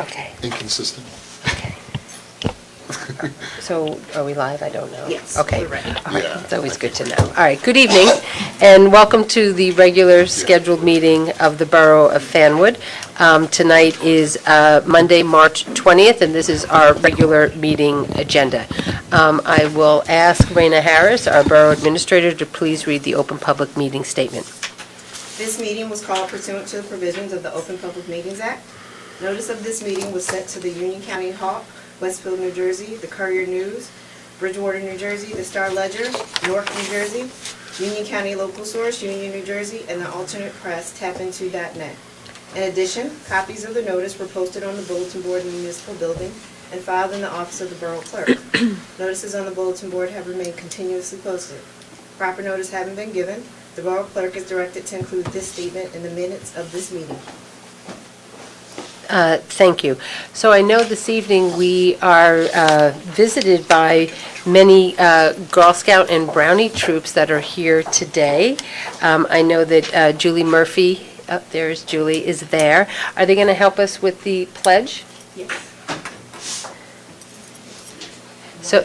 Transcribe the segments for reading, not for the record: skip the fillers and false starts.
Okay. Inconsistent. Okay. So are we live? I don't know. Yes, Okay. we're ready. All right. Yeah. It's always good to know. All right. Good evening, and welcome to the regular scheduled meeting of the Borough of Fanwood. Tonight is Monday, March 20th, and this is our regular meeting agenda. I will ask Raina Harris, our Borough Administrator, to please read the open public meeting statement. This meeting was called pursuant to the provisions of the Open Public Meetings Act. Notice of this meeting was sent to the Union County Hawk, Westfield, New Jersey, the Courier News, Bridgewater, New Jersey, the Star Ledger, Newark, New Jersey, Union County Local Source, Union, New Jersey, and the Alternate Press, tapinto.net. In addition, copies of the notice were posted on the bulletin board in the municipal building and filed in the office of the Borough Clerk. Notices on the bulletin board have remained continuously posted. Proper notice having been given, the Borough Clerk is directed to include this statement in the minutes of this meeting. Thank you. So I know this evening we are visited by many Girl Scout and Brownie troops that are here today. I know that Julie Murphy, there's Julie, is there. Are they going to help us with the pledge? Yes. So,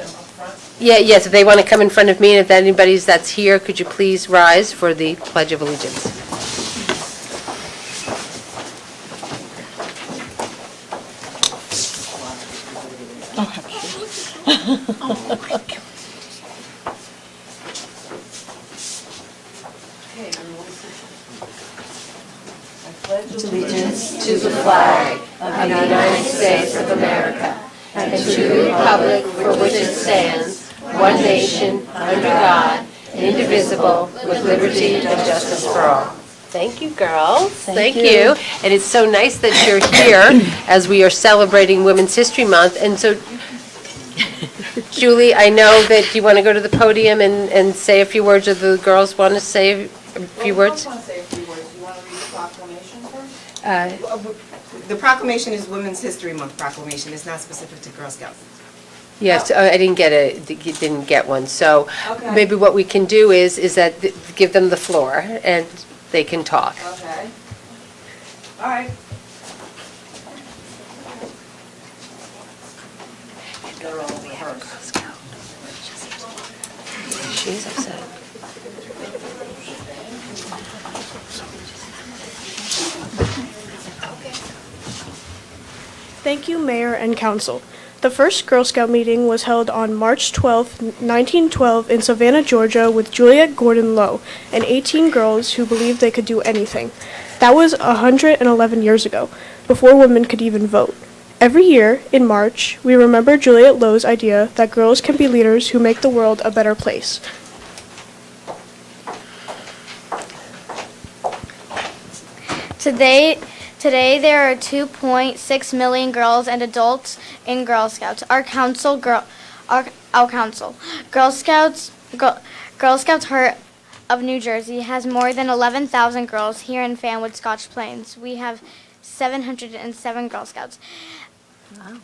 yes, if they want to come in front of me, and if anybody's that's here, could you please rise for the Pledge of Allegiance? Allegiance to the flag of the United States of America and to the republic for which it stands, one nation, under God, indivisible, with liberty and justice for all. Thank you, girls. Thank you. And it's so nice that you're here as we are celebrating Women's History Month. And so, Julie, I know that you want to go to the podium and say a few words, or the girls want to say a few words? I want to say a few words. You want to read the proclamation first? The proclamation is Women's History Month proclamation. It's not specific to Girl Scouts. Yes, I didn't get one. So Okay. maybe what we can do is that give them the floor and they can talk. Okay. All right. She's upset. Thank you, Mayor and Council. The first Girl Scout meeting was held on March 12, 1912 in Savannah, Georgia with Juliet Gordon Lowe and 18 girls who believed they could do anything. That was 111 years ago, before women could even vote. Every year, in March, we remember Juliet Lowe's idea that girls can be leaders who make the world a better place. Today there are 2.6 million girls and adults in Girl Scouts. Our council, Girl Scouts Heart of New Jersey has more than 11,000 girls here in Fanwood, Scotch Plains. We have 707 Girl Scouts. Wow.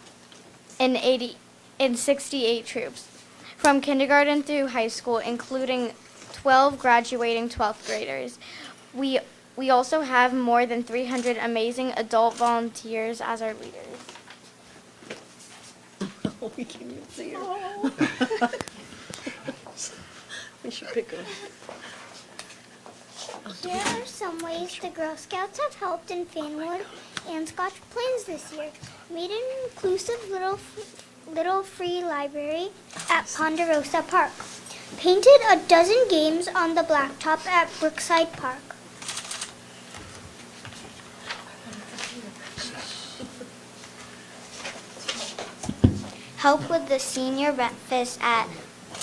And 68 troops, from kindergarten through high school, including 12 graduating 12th graders. We also have more than 300 amazing adult volunteers as our leaders. Oh, we can't even see her. We should pick her. Here are some ways the Girl Scouts have helped in Fanwood and Scotch Plains this year. Made an inclusive little free library at Ponderosa Park. Painted a dozen games on the blacktop at Brookside Park. Help with the senior breakfast at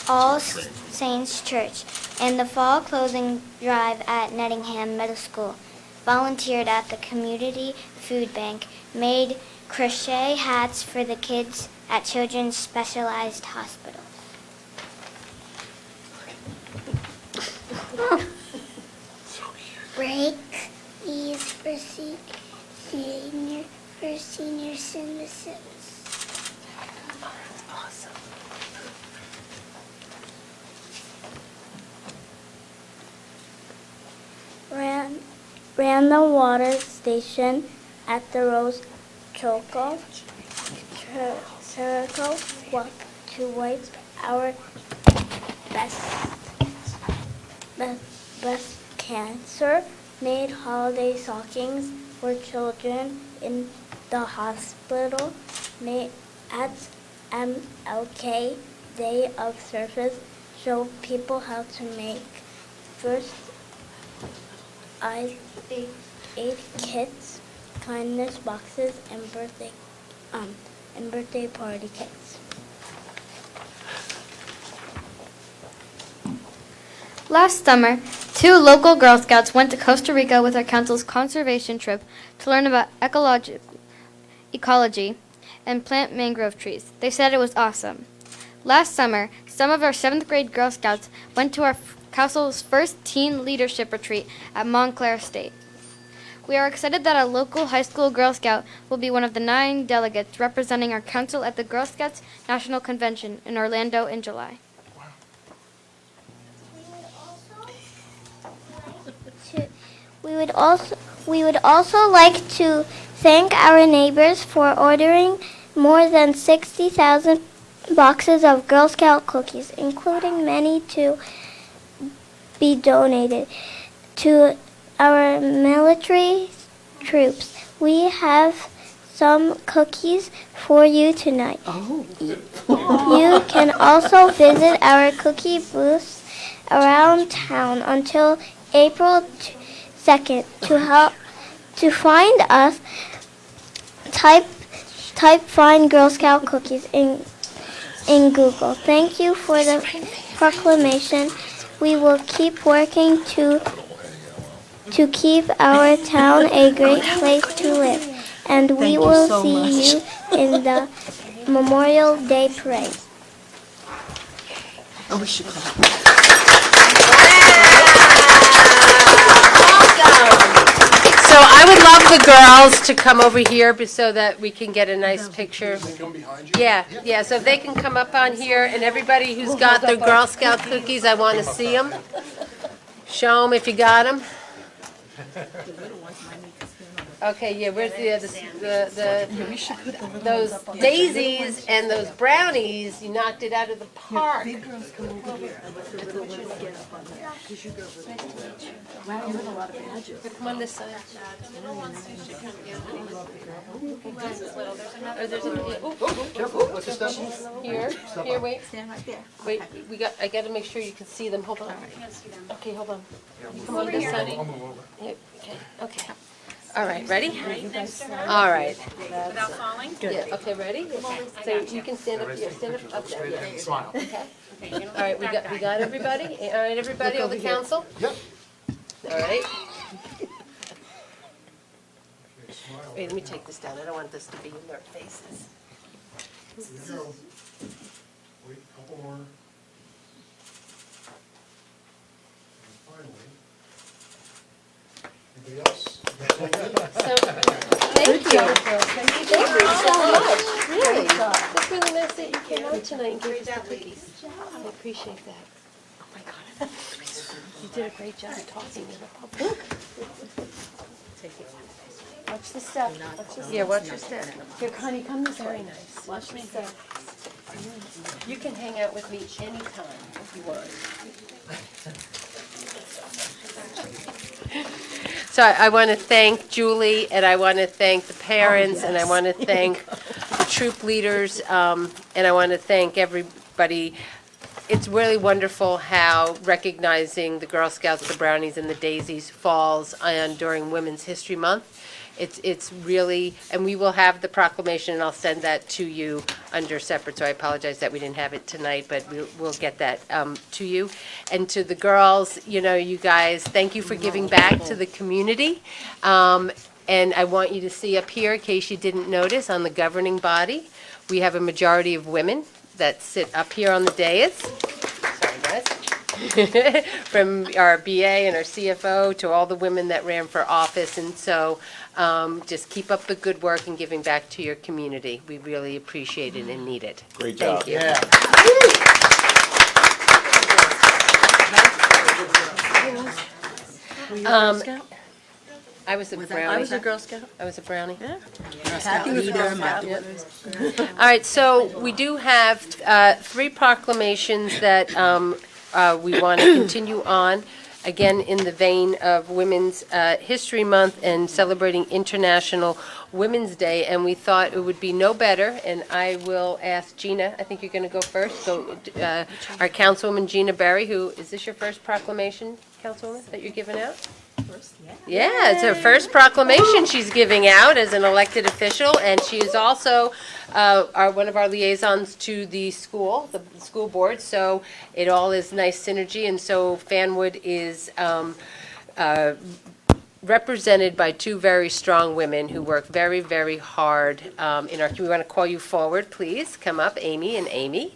All Saints Church and the fall clothing drive at Nettingham Middle School. Volunteered at the community food bank. Made crochet hats for the kids at Children's Specialized Hospital. Break these for senior citizens. Ran the water station at the Rose circle to wipe our breast cancer, made holiday stockings for children in the hospital, made at MLK Day of Service, show people how to make first aid kits, kindness boxes, and birthday party kits. Last summer, 2 local Girl Scouts went to Costa Rica with our council's conservation trip to learn about ecology and plant mangrove trees. They said it was awesome. Last summer, some of our 7th grade Girl Scouts went to our council's first teen leadership retreat at Montclair State. We are excited that our local high school Girl Scout will be one of the 9 delegates representing our council at the Girl Scouts National Convention in Orlando in July. We would also like to thank our neighbors for ordering more than 60,000 boxes of Girl Scout cookies, including many to be donated to our military troops. We have some cookies for you tonight. You can also visit our cookie booths around town until April 2nd. To find us, type "Find Girl Scout Cookies" in Google. Thank you for the proclamation. We will keep working to keep our town a great place to live, and we will see you in the Memorial Day Parade. Oh, we should clap. So I would love the girls to come over here so that we can get a nice picture. Yeah, so if they can come up on here, and everybody who's got their Girl Scout cookies, I want to see them. Show them if you got them. Okay, yeah, where's those daisies and those brownies, you knocked it out of the park. Wow, you have a lot of badges. Come on this side. Here, wait. Stand right there. Wait, I gotta make sure you can see them, hold on. Okay, hold on. You come on this side. Yeah, okay. All right, ready? All right. Without falling? Yeah, okay, ready? So you can stand up there, up there. Yeah. Smile. Okay. All right, we got everybody? All right, everybody on the council? Yep. All right. Wait, let me take this down. I don't want this to be in their faces. Here we go. Wait, a couple more. And finally. Anybody else? So, thank you. Thank you so much. Really? It's really nice that you came out tonight and gave us the cookies. I appreciate that. Oh my God. You did a great job talking in the public. Watch the step. Yeah, watch your step. Here, Connie, come this way. Very nice. Watch your step. You can hang out with me anytime if you want. So I want to thank Julie, and I want to thank the parents, and I want to thank the troop leaders, and I want to thank everybody. It's really wonderful how recognizing the Girl Scouts, the Brownies, and the Daisies falls on during Women's History Month. It's really, and we will have the proclamation, and I'll send that to you under separate, so I apologize that we didn't have it tonight, but we'll get that to you. And to the girls, you know, you guys, thank you for giving back to the community. And I want you to see up here, in case you didn't notice, on the governing body, we have a majority of women that sit up here on the dais. Sorry, guys. From our BA and our CFO to all the women that ran for office. And so just keep up the good work and giving back to your community. We really appreciate it and need it. Great job. Thank you. Yeah. I was a I brownie. was a Girl Scout. I was a brownie. Yeah. Happy with Leader, Girl my Scout. daughters. All right, so we do have 3 proclamations that we want to continue on, again, in the vein of Women's History Month and celebrating International Women's Day, and we thought it would be no better, and I will ask Gina, I think you're going to go first, so our Councilwoman Gina Berry, who, is this your first proclamation, Councilwoman, that you're giving out? Yeah, it's her first proclamation she's giving out as an elected official, and she is also one of our liaisons to the school board, so it all is nice synergy, and so Fanwood is represented by 2 very strong women who work very, very hard in our community. We want to call you forward, please. Come up, Amy and Amy.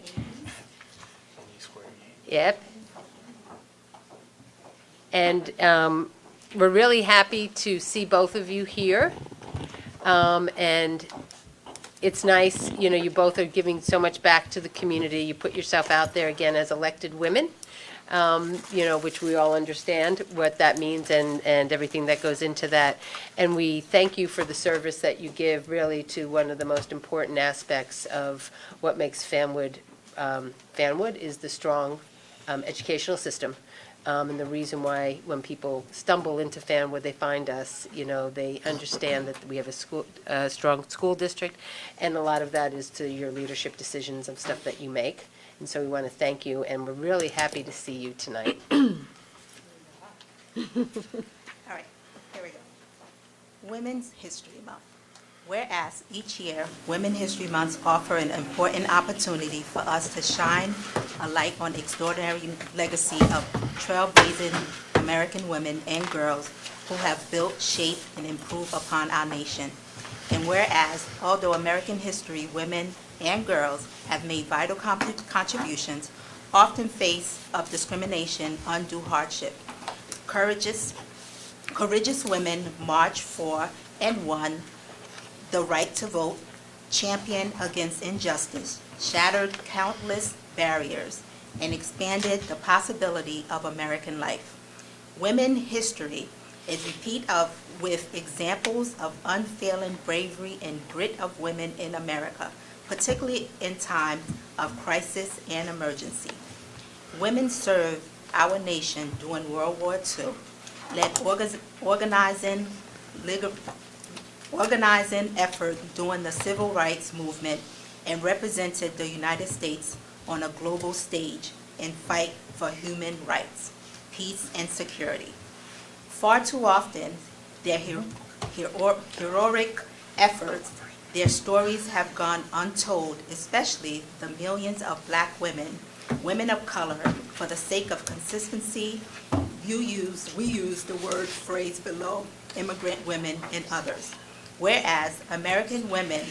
Yep. And we're really happy to see both of you here. And it's nice, you both are giving so much back to the community. You put yourself out there again as elected women, which we all understand what that means and everything that goes into that. And we thank you for the service that you give really to one of the most important aspects of what makes Fanwood. Fanwood is the strong educational system. And the reason why when people stumble into Fanwood, they find us, they understand that we have a strong school district, and a lot of that is to your leadership decisions and stuff that you make. And so we want to thank you, and we're really happy to see you tonight. All right, here we go. Women's History Month. Whereas each year, Women's History Months offer an important opportunity for us to shine a light on the extraordinary legacy of trailblazing American women and girls who have built, shaped, and improved upon our nation. And whereas, although American history, women and girls have made vital contributions, often face of discrimination, undue hardship. Courageous women marched for and won the right to vote, championed against injustice, shattered countless barriers, and expanded the possibility of American life. Women's history is replete with examples of unfailing bravery and grit of women in America, particularly in times of crisis and emergency. Women served our nation during World War II, led organizing effort during the Civil Rights Movement, and represented the United States on a global stage in fight for human rights, peace, and security. Far too often, their heroic efforts, their stories have gone untold, especially the millions of Black women, women of color. For the sake of consistency, we use the phrase below, immigrant women and others. Whereas American women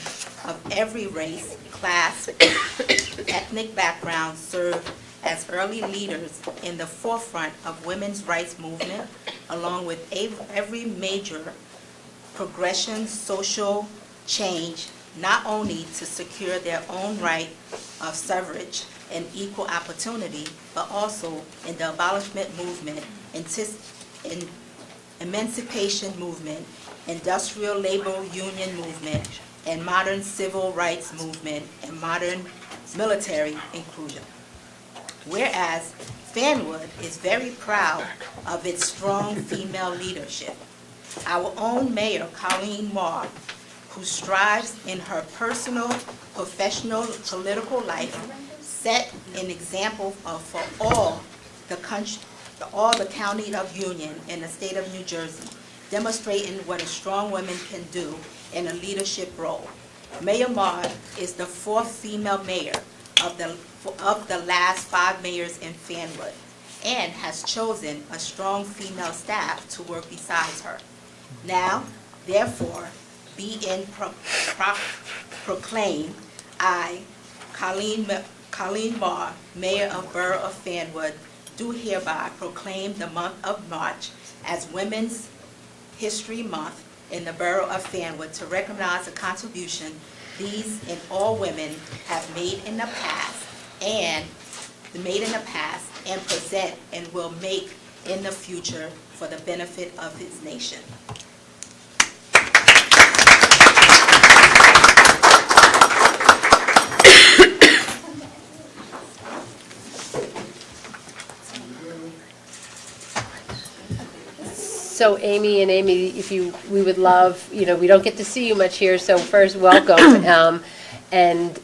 of every race, class, ethnic background served as early leaders in the forefront of women's rights movement, along with every major progression, social change, not only to secure their own right of suffrage and equal opportunity, but also in the abolishment movement, emancipation movement, industrial labor union movement, and modern civil rights movement, and modern military inclusion. Whereas Fanwood is very proud of its strong female leadership. Our own Mayor, Colleen Marr, who strives in her personal, professional, political life, set an example for all the county of Union and the state of New Jersey, demonstrating what a strong woman can do in a leadership role. Mayor Marr is the 4th female mayor of the last 5 mayors in Fanwood, and has chosen a strong female staff to work besides her. Now, therefore, be in proclaim, I, Colleen Marr, Mayor of Borough of Fanwood, do hereby proclaim the month of March as Women's History Month in the Borough of Fanwood to recognize the contribution these and all women have made in the past and present and will make in the future for the benefit of his nation. So Amy, if we would love, we don't get to see you much here, so first, welcome. And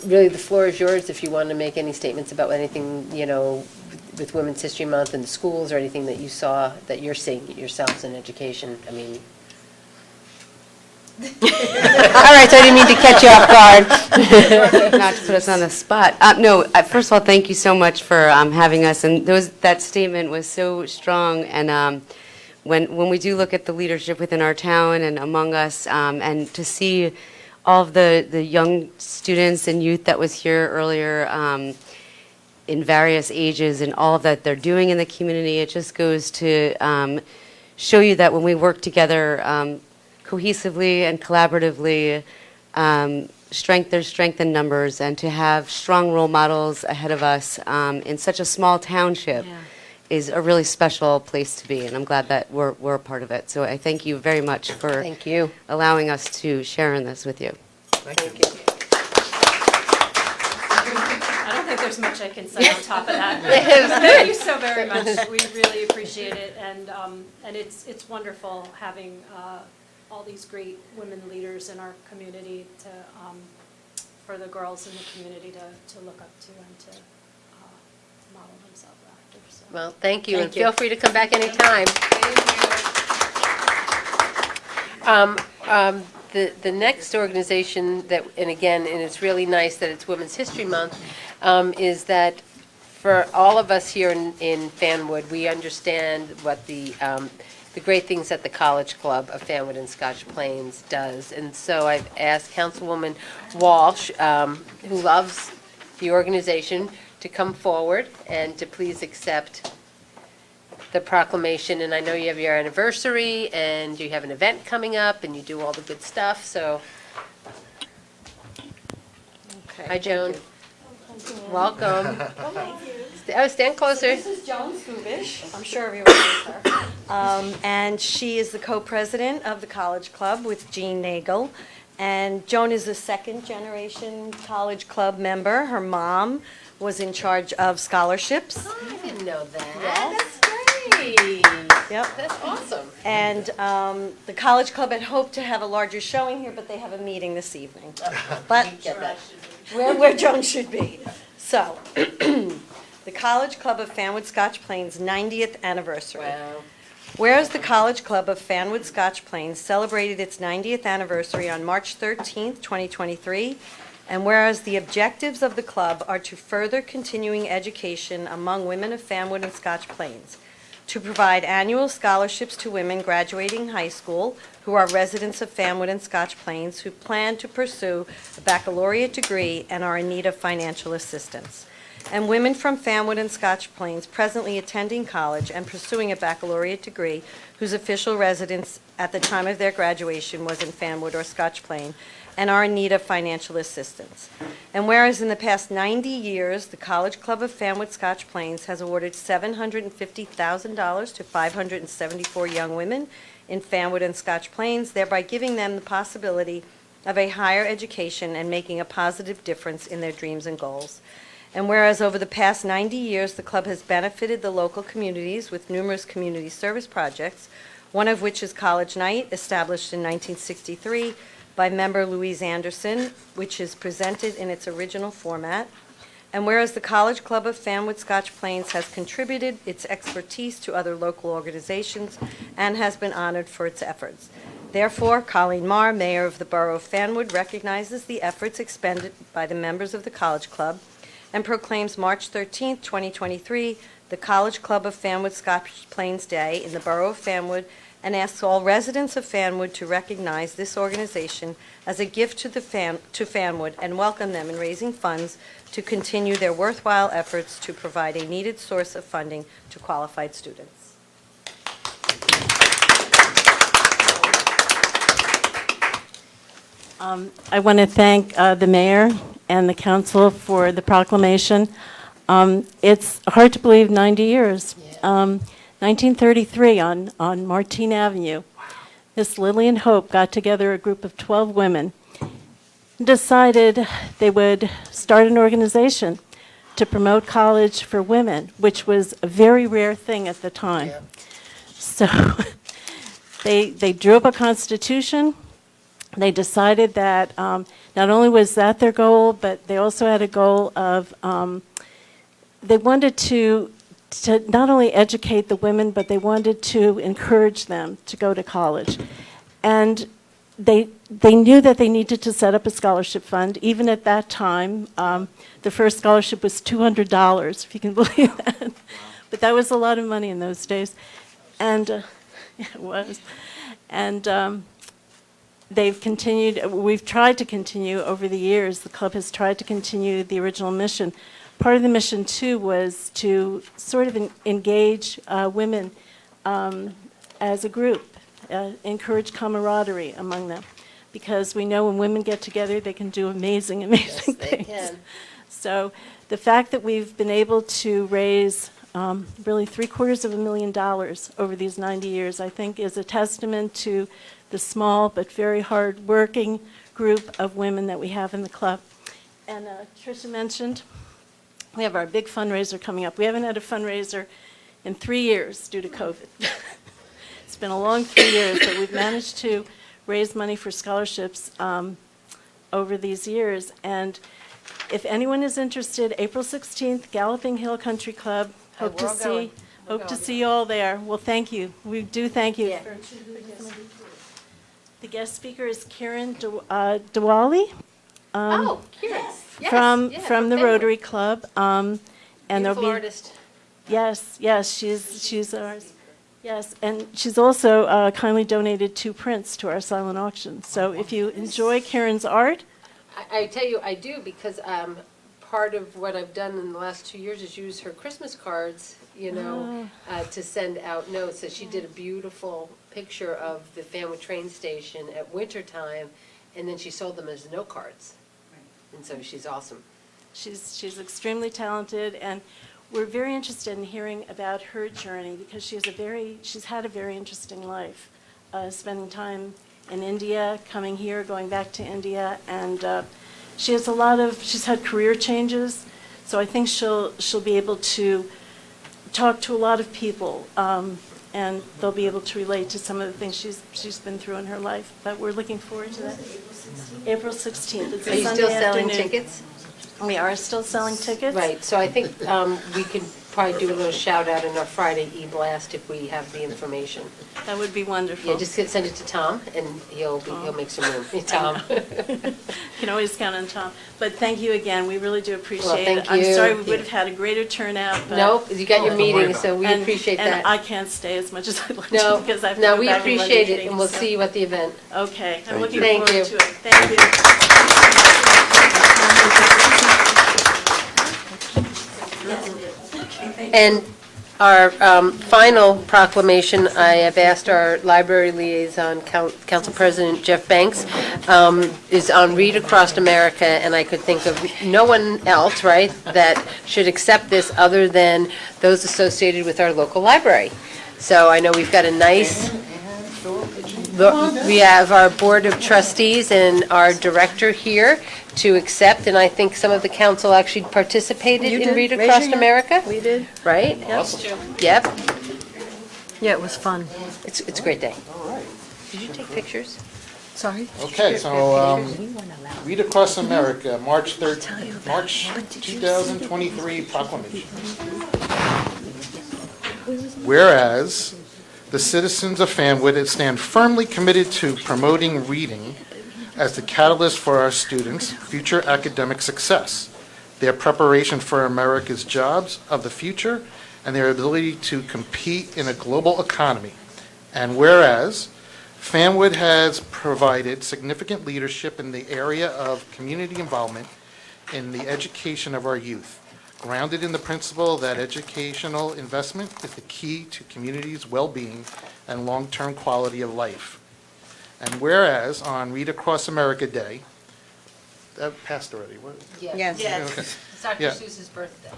really, the floor is yours if you want to make any statements about anything, with Women's History Month in the schools or anything that you saw, that you're seeing yourselves in education. I mean. All right, so I didn't mean to catch you off guard. Not to put us on the spot. No, first of all, thank you so much for having us. And that statement was so strong. And when we do look at the leadership within our town and among us, and to see all of the young students and youth that was here earlier in various ages and all that they're doing in the community, it just goes to show you that when we work together cohesively and collaboratively, there's strength in numbers, and to have strong role models ahead of us in such a small township is a really special place to be, and I'm glad that we're a part of it. So I thank you very much for allowing us to share in this with you. Thank you. I don't think there's much I can say on top of that. Thank you so very much. We really appreciate it, and it's wonderful having all these great women leaders in our community for the girls in the community to look up to and to model themselves after. So. Well, thank you, and feel free to come back anytime. The next organization that, and it's really nice that it's Women's History Month, is that for all of us here in Fanwood, we understand what the great things that the College Club of Fanwood and Scotch Plains does. And so I've asked Councilwoman Walsh, who loves the organization, to come forward and to please accept the proclamation. And I know you have your anniversary and you have an event coming up and you do all the good stuff, so. Okay. Hi, Joan. Welcome. Stand closer. This is Joan Skubish. I'm sure everyone knows her. And she is the co-president of the College Club with Jean Nagel. And Joan is a second-generation College Club member. Her mom was in charge of scholarships. Oh, I didn't know that. Yes. That's great. Yep. That's awesome. And the College Club had hoped to have a larger showing here, but they have a meeting this evening. But where Joan should be. So, the College Club of Fanwood Scotch Plains 90th anniversary. Wow. Whereas the College Club of Fanwood Scotch Plains celebrated its 90th anniversary on March 13th, 2023, and whereas the objectives of the club are to further continuing education among women of Fanwood and Scotch Plains, to provide annual scholarships to women graduating high school who are residents of Fanwood and Scotch Plains who plan to pursue a baccalaureate degree and are in need of financial assistance, and women from Fanwood and Scotch Plains presently attending college and pursuing a baccalaureate degree whose official residence at the time of their graduation was in Fanwood or Scotch Plain and are in need of financial assistance. And whereas in the past 90 years, the College Club of Fanwood Scotch Plains has awarded $750,000 to 574 young women in Fanwood and Scotch Plains, thereby giving them the possibility of a higher education and making a positive difference in their dreams and goals. And whereas over the past 90 years, the club has benefited the local communities with numerous community service projects, one of which is College Night, established in 1963 by member Louise Anderson, which is presented in its original format. And whereas the College Club of Fanwood Scotch Plains has contributed its expertise to other local organizations and has been honored for its efforts. Therefore, Colleen Marr, Mayor of the Borough of Fanwood, recognizes the efforts expended by the members of the College Club and proclaims March 13, 2023, the College Club of Fanwood Scotch Plains Day in the Borough of Fanwood, and asks all residents of Fanwood to recognize this organization as a gift to Fanwood and welcome them in raising funds to continue their worthwhile efforts to provide a needed source of funding to qualified students. I want to thank the mayor and the council for the proclamation. It's hard to believe 90 years. 1933 on Martine Avenue, Miss Lillian Hope got together a group of 12 women and decided they would start an organization to promote college for women, which was a very rare thing at the time. So They drew up a constitution. They decided that not only was that their goal, but they also had a goal of they wanted to not only educate the women, but they wanted to encourage them to go to college. And they knew that they needed to set up a scholarship fund. Even at that time, the first scholarship was $200, if you can believe that. But that was a lot of money in those days. And it was. And they've continued, we've tried to continue over the years, the club has tried to continue the original mission. Part of the mission, too, was to sort of engage women as a group, encourage camaraderie among them. Because we know when women get together, they can do amazing, amazing things. Can. So the fact that we've been able to raise really $750,000 over these 90 years, I think is a testament to the small but very hard-working group of women that we have in the club. And Tricia mentioned, we have our big fundraiser coming up. We haven't had a fundraiser in 3 years due to COVID. It's been a long 3 years, but we've managed to raise money for scholarships over these years. And if anyone is interested, April 16th, Galloping Hill Country Club. Hope to see you all there. Well, thank you. We do thank you. The guest speaker is Karen Diwali. Oh, curious. Yes, from yeah, from the Fanwood. Rotary Club, and Beautiful artist. Yes, she's ours. Yes, and she's also kindly donated 2 prints to our silent auction. So if you enjoy Karen's art, I tell you, I do, because part of what I've done in the last 2 years is use her Christmas cards, to send out notes. So she did a beautiful picture of the Fanwood train station at wintertime, and then she sold them as note cards. And so she's awesome. she's extremely talented, and we're very interested in hearing about her journey because she's had a very interesting life, spending time in India, coming here, going back to India, and she's had career changes, so I think she'll be able to talk to a lot of people, and they'll be able to relate to some of the things she's been through in her life. But we're looking forward to that. April 16th. It's a Are you Sunday still selling afternoon. tickets? We are still selling tickets. Right, so I think we could probably do a little shout out in our Friday e-blast if we have the information. That would be wonderful. Yeah, just send it to Tom, and he'll make some room. Hey, Tom. You can always count on Tom. But thank you again. We really do appreciate Well, thank it. I'm you. sorry we would have had a greater turnout. But Nope, you got your meeting, so we and- appreciate that. And I can't stay as much as I'd like No, to because I've no, to we go back and run appreciate it, meetings, and we'll so- see you at the event. Okay, I'm looking Thank forward you. to it. Thank you. And our final proclamation, I have asked our library liaison, Council President Jeff Banks, is on Read Across America, and I could think of no one else, right, that should accept this other than those associated with our local library. So I know we've got a nice, we have our Board of Trustees and our director here to accept, and I think some of the council actually participated in Read Across America. We did. Right? Yep, Yeah, it was fun. it's a great day. Did you take pictures? Sorry? Okay, so, Read Across America, March 2023 proclamation. Whereas the citizens of Fanwood stand firmly committed to promoting reading as the catalyst for our students' future academic success, their preparation for America's jobs of the future, and their ability to compete in a global economy. And whereas Fanwood has provided significant leadership in the area of community involvement in the education of our youth, grounded in the principle that educational investment is the key to communities' well-being and long-term quality of life. And whereas on Read Across America Day, that passed already, what? Yes. Okay. It's Dr. Yeah. Seuss's birthday.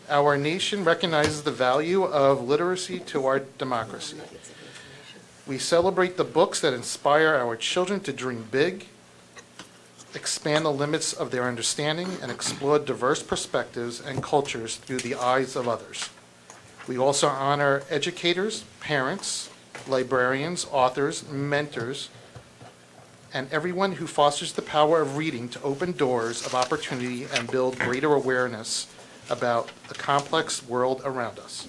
Our nation recognizes the value of literacy to our democracy. We celebrate the books that inspire our children to dream big, expand the limits of their understanding, and explore diverse perspectives and cultures through the eyes of others. We also honor educators, parents, librarians, authors, mentors, and everyone who fosters the power of reading to open doors of opportunity and build greater awareness about the complex world around us.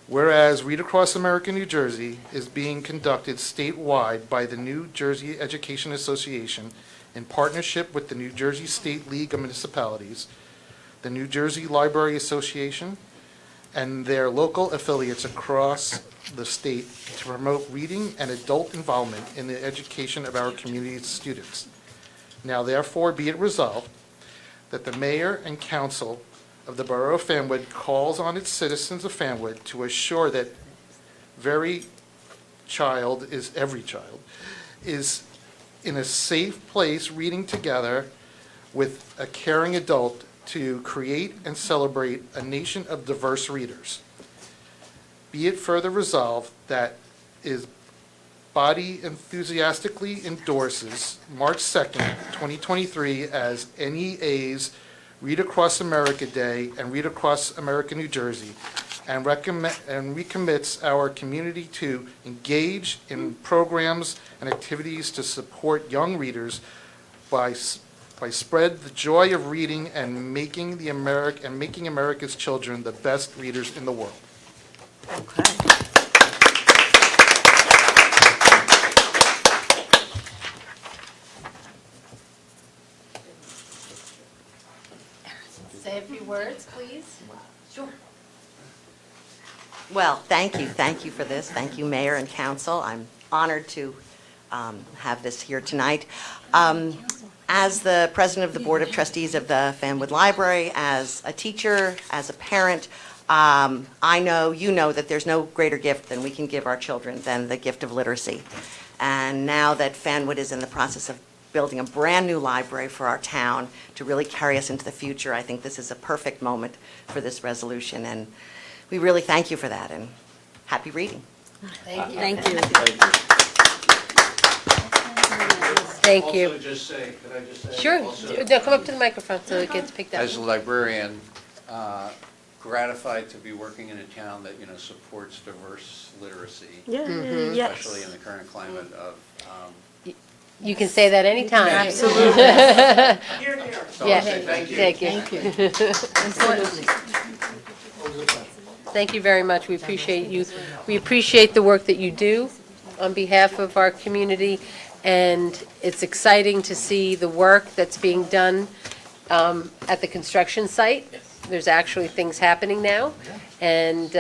Whereas Read Across America, New Jersey is being conducted statewide by the New Jersey Education Association in partnership with the New Jersey State League of Municipalities, the New Jersey Library Association, and their local affiliates across the state to promote reading and adult involvement in the education of our community's students. Now therefore be it resolved that the mayor and council of the Borough of Fanwood calls on its citizens of Fanwood to assure that every child is in a safe place reading together with a caring adult to create and celebrate a nation of diverse readers. Be it further resolved that is body enthusiastically endorses March 2nd, 2023 as NEA's Read Across America Day and Read Across America, New Jersey, and recommits our community to engage in programs and activities to support young readers by spread the joy of reading and making America's children the best readers in the world. Okay. Say a few words, please. Sure. Well, thank you for this. Thank you, Mayor and Council. I'm honored to have this here tonight. As the President of the Board of Trustees of the Fanwood Library, as a teacher, as a parent, I know, you know, that there's no greater gift than we can give our children than the gift of literacy. And now that Fanwood is in the process of building a brand-new library for our town to really carry us into the future, I think this is a perfect moment for this resolution. And we really thank you for that, and happy reading. Thank you. Thank you. Thank you. Also, just say, could I just say? Sure. also, No, come up to the microphone so it gets picked up. As a librarian, gratified to be working in a town that, supports diverse literacy, especially in the current climate of, You can say that anytime. Absolutely. so Yeah. I'll say thank you. Thank you very much. We appreciate you. We appreciate the work that you do on behalf of our community, and it's exciting to see the work that's being done at the construction site. There's actually things happening now, and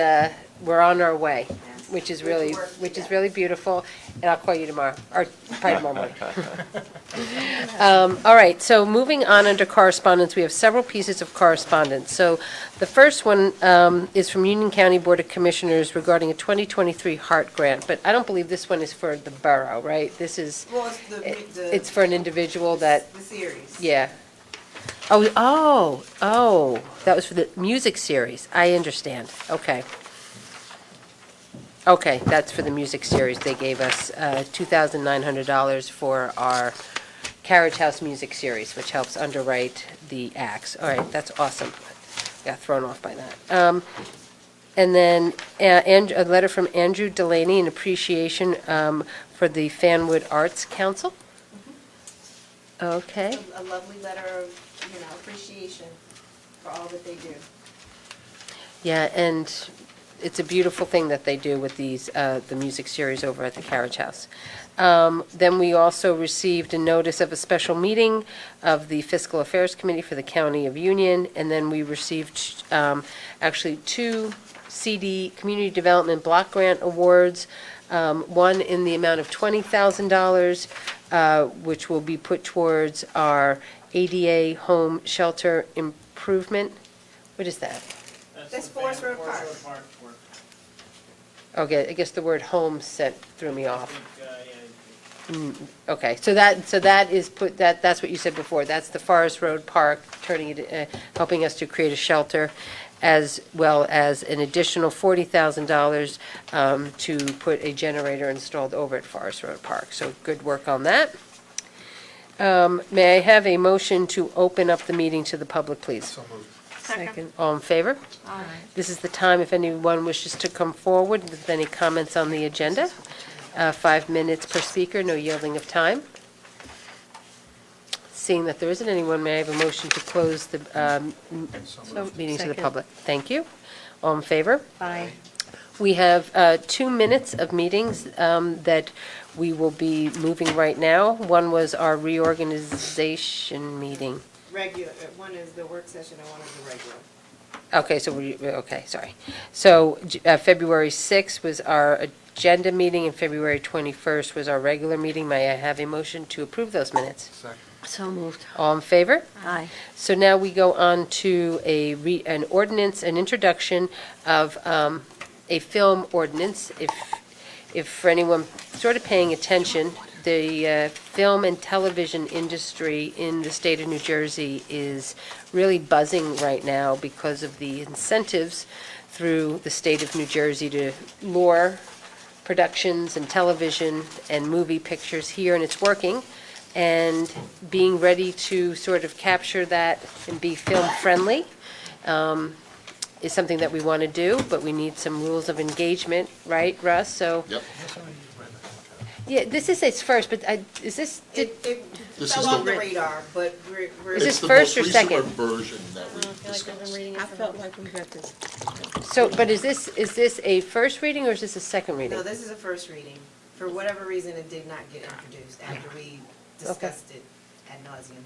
we're on our way, which is really beautiful. And I'll call you tomorrow, or probably tomorrow morning. All right, so moving on under correspondence, we have several pieces of correspondence. So the first one is from Union County Board of Commissioners regarding a 2023 HEART grant, but I don't believe this one is for the borough, right? This is, Well, it's for an individual that, the series. yeah. Oh, that was for the music series. I understand. Okay. Okay, that's for the music series. They gave us $2,900 for our Carriage House music series, which helps underwrite the acts. All right, that's awesome. Got thrown off by that. And then a letter from Andrew Delaney in appreciation for the Fanwood Arts Council. Okay. A lovely letter of, appreciation for all that they do. Yeah, and it's a beautiful thing that they do with these, the music series over at the Carriage House. Then we also received a notice of a special meeting of the Fiscal Affairs Committee for the County of Union, and then we received actually 2 CD Community Development Block Grant Awards, one in the amount of $20,000, which will be put towards our ADA home shelter improvement. What is that? That's Forest Road Park. Okay, I guess the word home threw me off. Okay, so that is that's what you said before. That's the Forest Road Park, turning it, helping us to create a shelter, as well as an additional $40,000 to put a generator installed over at Forest Road Park. So good work on that. May I have a motion to open up the meeting to the public, please? Second. All in favor? Aye. This is the time if anyone wishes to come forward with any comments on the agenda. 5 minutes per speaker, no yielding of time. Seeing that there isn't anyone, may I have a motion to close the meeting to the public? Thank you. All in favor? Aye. We have 2 minutes of meetings that we will be moving right now. One was our reorganization meeting. Regular, one is the work session and one is the regular. Okay, sorry. So February 6th was our agenda meeting, and February 21st was our regular meeting. May I have a motion to approve those minutes? So moved. All in favor? Aye. So now we go on to an ordinance, an introduction of a film ordinance. If for anyone sort of paying attention, the film and television industry in the state of New Jersey is really buzzing right now because of the incentives through the state of New Jersey to lure productions and television and movie pictures here, and it's working. And being ready to sort of capture that and be film-friendly is something that we want to do, but we need some rules of engagement, right, Russ? So. Yep. Yeah, this is its first, but is this, It This fell is off the- the radar, but we're. Is this first or It's second? the most recent version that we discussed. I felt like we got this. so, but is this a first reading or is this a second reading? No, this is a first reading. For whatever reason, it did not get introduced after we discussed it ad nauseum.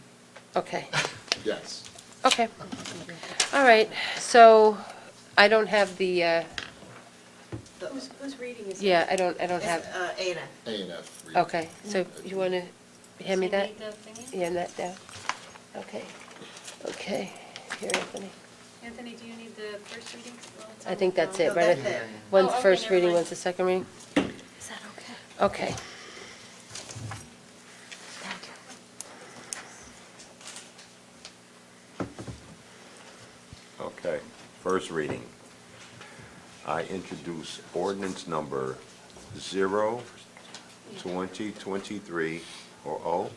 Okay, Yes. okay. All right, so I don't have the, Who's reading is it? yeah, I don't It's, have, A and F. A and F. okay, so you want to hand me that? Read the thingy? Yeah, that down. Okay, okay, here, Anthony. Anthony, do you need the first reading? Well, it's I on think the that's phone. it, right? that's it. One's Oh, okay, first never reading, mind. one's the second reading? Is that okay? Okay. Okay, first reading. I introduce ordinance number 0-2023, or O,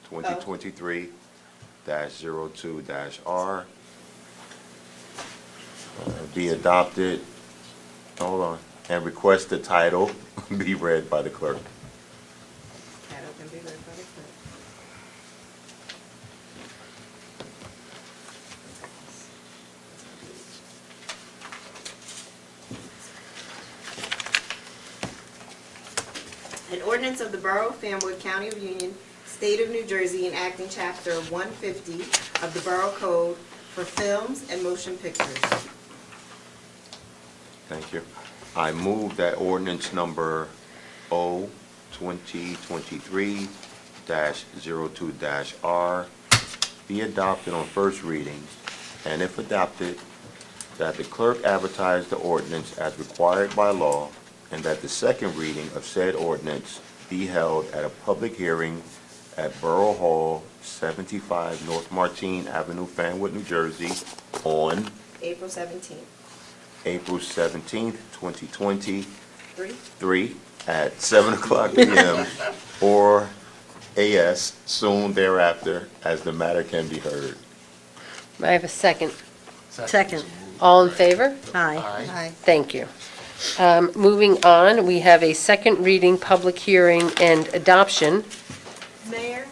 2023-02-R. Be adopted, hold on, and request the title be read by the clerk. Title can be read by the clerk. An ordinance of the Borough of Fanwood, County of Union, State of New Jersey, enacting Chapter 150 of the Borough Code for films and motion pictures. Thank you. I move that ordinance number O 2023-02-R be adopted on first reading, and if adopted, that the clerk advertise the ordinance as required by law, and that the second reading of said ordinance be held at a public hearing at Borough Hall, 75 North Martine Avenue, Fanwood, New Jersey, on April 17th. April 17th, 2023, Three? at 7 o'clock p.m. or AS soon thereafter, as the matter can be heard. May I have a second? Second. All in favor? Aye. Aye. Thank you. Moving on, we have a second reading, public hearing, and adoption. Mayor,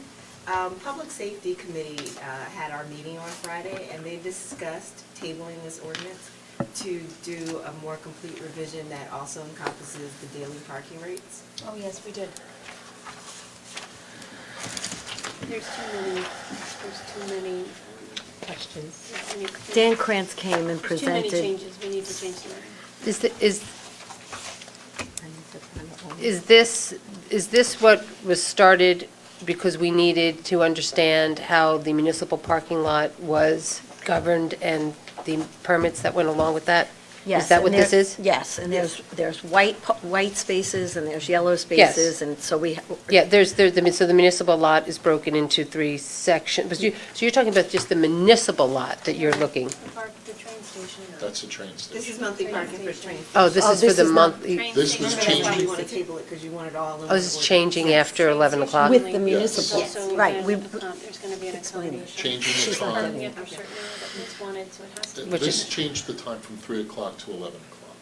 Public Safety Committee had our meeting on Friday, and they discussed tabling this ordinance to do a more complete revision that also encompasses the daily parking rates. Oh, yes, we did. There's too many questions. Dan Krantz came and There's too many presented. changes, we need to change them. Is this what was started because we needed to understand how the municipal parking lot was governed and the permits that went along with that? Yes, Is that what and this is? Yes, and there's white spaces and there's yellow spaces, and so we. Yeah, so the municipal lot is broken into 3 sections. But so you're talking about just the municipal lot that you're looking? Park at the train station. That's a train station. This is monthly parking for train. Oh, this is for the monthly, This was That's why you changing. want to table it, because you want it all in. oh, this is changing after 11 o'clock? With the municipal, Also, right, there's going to be an Explain it. accommodation. Changing the She's not time. getting it. After a certain hour that it's wanted, so it has to be. Which This is- changed the time from 3 o'clock to 11 o'clock.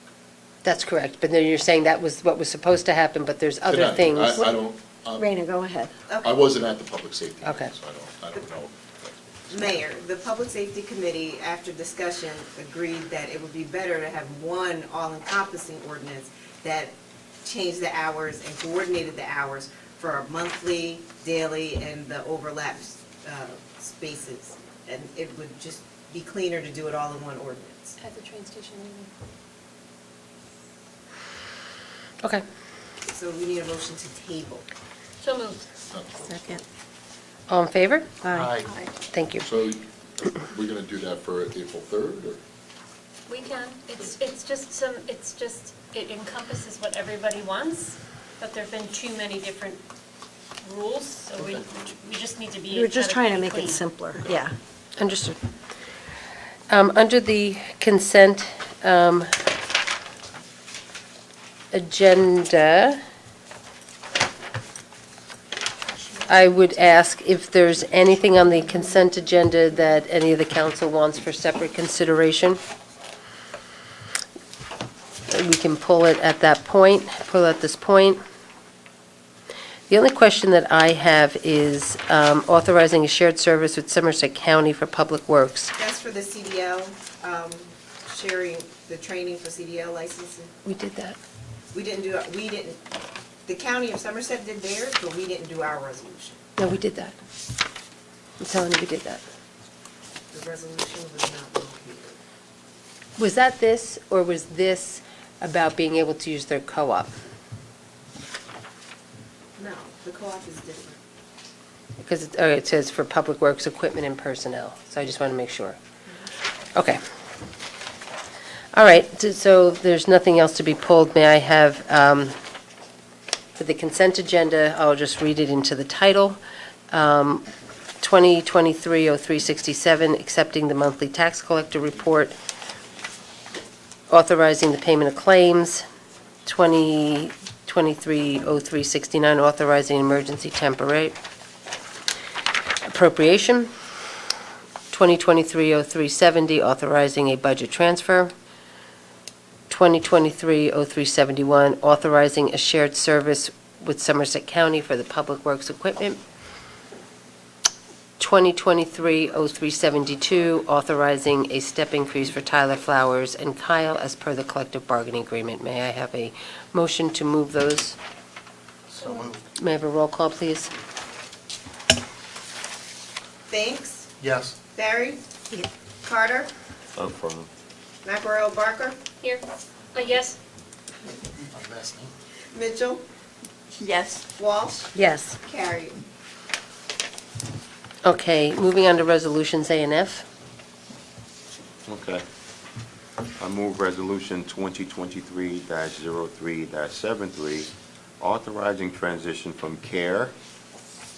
That's correct, but then you're saying that was what was supposed to happen, but there's other Tonight, things. I don't, Raina, go ahead. I wasn't at the public safety meeting, Okay. so I don't know. Mayor, the Public Safety Committee, after discussion, agreed that it would be better to have one all-encompassing ordinance that changed the hours and coordinated the hours for our monthly, daily, and the overlap spaces. And it would just be cleaner to do it all in one ordinance. At the train station meeting. Okay. So we need a motion to table. So moved. Second. All in favor? Aye. Thank you. So we're going to do that for April 3rd, or? We can, it's just it encompasses what everybody wants, but there've been too many different rules, so we just need to be. We're just trying to make clean. it simpler, yeah. Understood. Under the consent agenda, I would ask if there's anything on the consent agenda that any of the council wants for separate consideration. We can pull it at that point, pull at this point. The only question that I have is authorizing a shared service with Somerset County for Public Works. That's for the CDL, sharing the training for CDL licensing. We did that. The county of Somerset did theirs, but we didn't do our resolution. No, we did that. I'm telling you, we did that. The resolution was not located. Was that this, or was this about being able to use their co-op? No, the co-op is different. Because it says for Public Works equipment and personnel, so I just want to make sure. Okay. All right, so there's nothing else to be pulled. May I have, for the consent agenda, I'll just read it into the title. 2023-0367, accepting the monthly tax collector report, authorizing the payment of claims. 2023-0369, authorizing emergency temporary appropriation. 2023-0370, authorizing a budget transfer. 2023-0371, authorizing a shared service with Somerset County for the Public Works equipment. 2023-0372, authorizing a step increase for Tyler Flowers and Kyle as per the collective bargaining agreement. May I have a motion to move those? So moved. May I have a roll call, please? Banks? Yes. Barry? Carter? Affirm. McElroy Barker? Here, yes? Mitchell? Yes. Walsh? Yes. Carried. Okay, moving on to resolutions A and F. Okay. I move Resolution 2023-03-73, authorizing transition from CARE,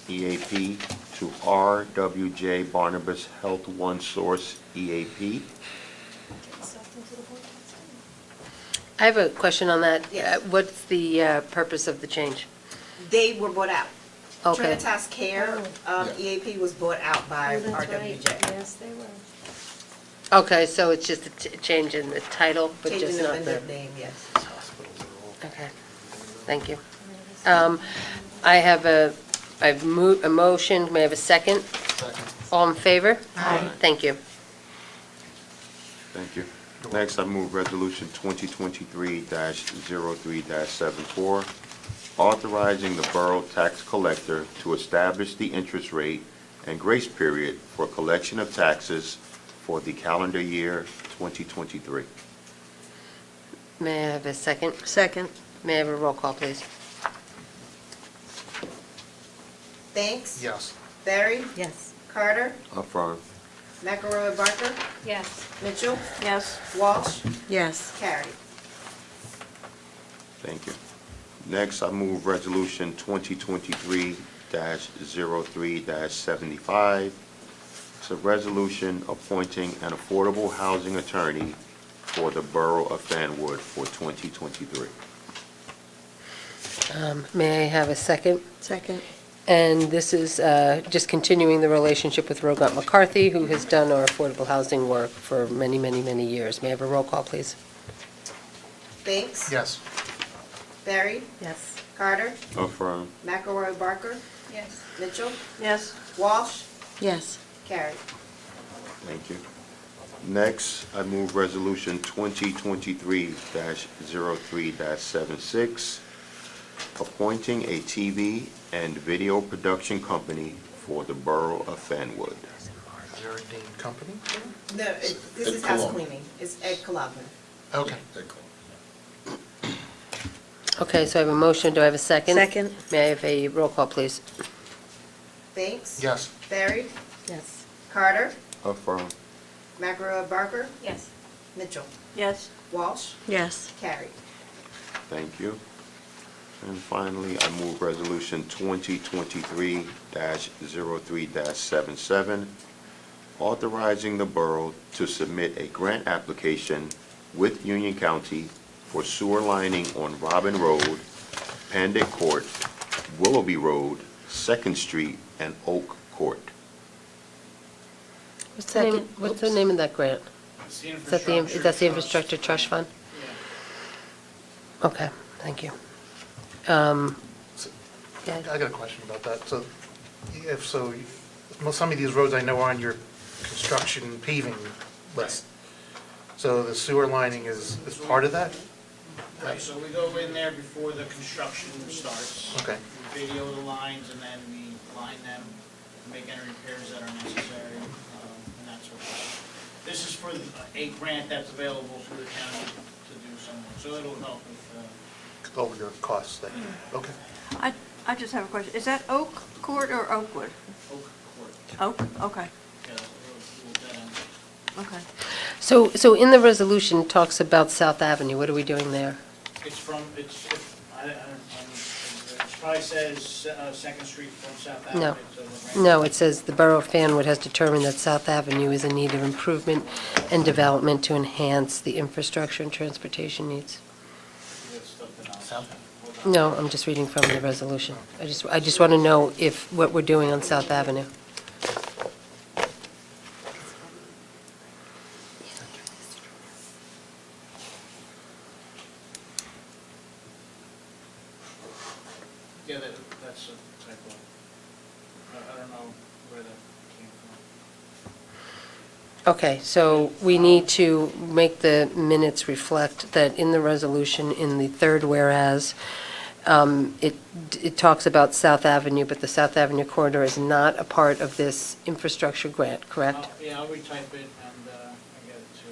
EAP, to RWJ Barnabas Health One Source, EAP. I have a question on that. Yes. What's the purpose of the change? They were bought out. Okay. Trinitas Care, EAP was bought out by RWJ. Yes, they were. Okay, so it's just a change in the title, but Changing just the not vendor the... name, yes. Okay, thank you. I have a motion, may I have a second? Second. All in favor? Aye. Thank you. Thank you. Next, I move Resolution 2023-03-74, authorizing the Borough Tax Collector to establish the interest rate and grace period for collection of taxes for the calendar year 2023. May I have a second? Second. May I have a roll call, please? Banks? Yes. Barry? Yes. Carter? Affirm. McElroy Barker? Yes. Mitchell? Yes. Walsh? Yes. Carried. Thank you. Next, I move Resolution 2023-03-75. It's a resolution appointing an affordable housing attorney for the Borough of Fanwood for 2023. May I have a second? Second. And this is just continuing the relationship with Rogat McCarthy, who has done our affordable housing work for many, many, many years. May I have a roll call, please? Banks? Yes. Barry? Yes. Carter? Affirm. McElroy Barker? Yes. Mitchell? Yes. Walsh? Yes. Carried. Thank you. Next, I move Resolution 2023-03-76, appointing a TV and video production company for the Borough of Fanwood. Is there a named company? No, this is house cleaning. It's Ed Cologman. Okay. Okay, so I have a motion. Do I have a second? Second. May I have a roll call, please? Banks? Yes. Barry? Yes. Carter? Affirm. McElroy Barker? Yes. Mitchell? Yes. Walsh? Yes. Carried. Thank you. And finally, I move Resolution 2023-03-77, authorizing the borough to submit a grant application with Union County for sewer lining on Robin Road, Pandit Court, Willoughby Road, 2nd Street, and Oak Court. What's the name of that grant? Is that the Infrastructure Trust Fund? Okay, thank you. I got a question about that. So, some of these roads I know are on your construction paving list. So the sewer lining is part of that? Right, so we go in there before the construction starts. Okay. We video the lines and then we line them, make any repairs that are necessary, and that's what. This is for a grant that's available through the county to do some work, so it'll help with. Over your costs then? Okay. I just have a question. Is that Oak Court or Oakwood? Oak Court. Oak, okay, Yeah, we'll dead end. okay. So in the resolution, it talks about South Avenue. What are we doing there? It probably says 2nd Street from South Avenue. No. to LaGrange. No, it says the Borough of Fanwood has determined that South Avenue is in need of improvement and development to enhance the infrastructure and transportation needs. That's something else. South No, I'm just reading from the resolution. I just want to know what we're doing on South Avenue. Yeah, that's a typo. I don't know where that came from. Okay, so we need to make the minutes reflect that in the resolution, in the third whereas, it talks about South Avenue, but the South Avenue corridor is not a part of this infrastructure grant, correct? Yeah, I'll retype it and I get it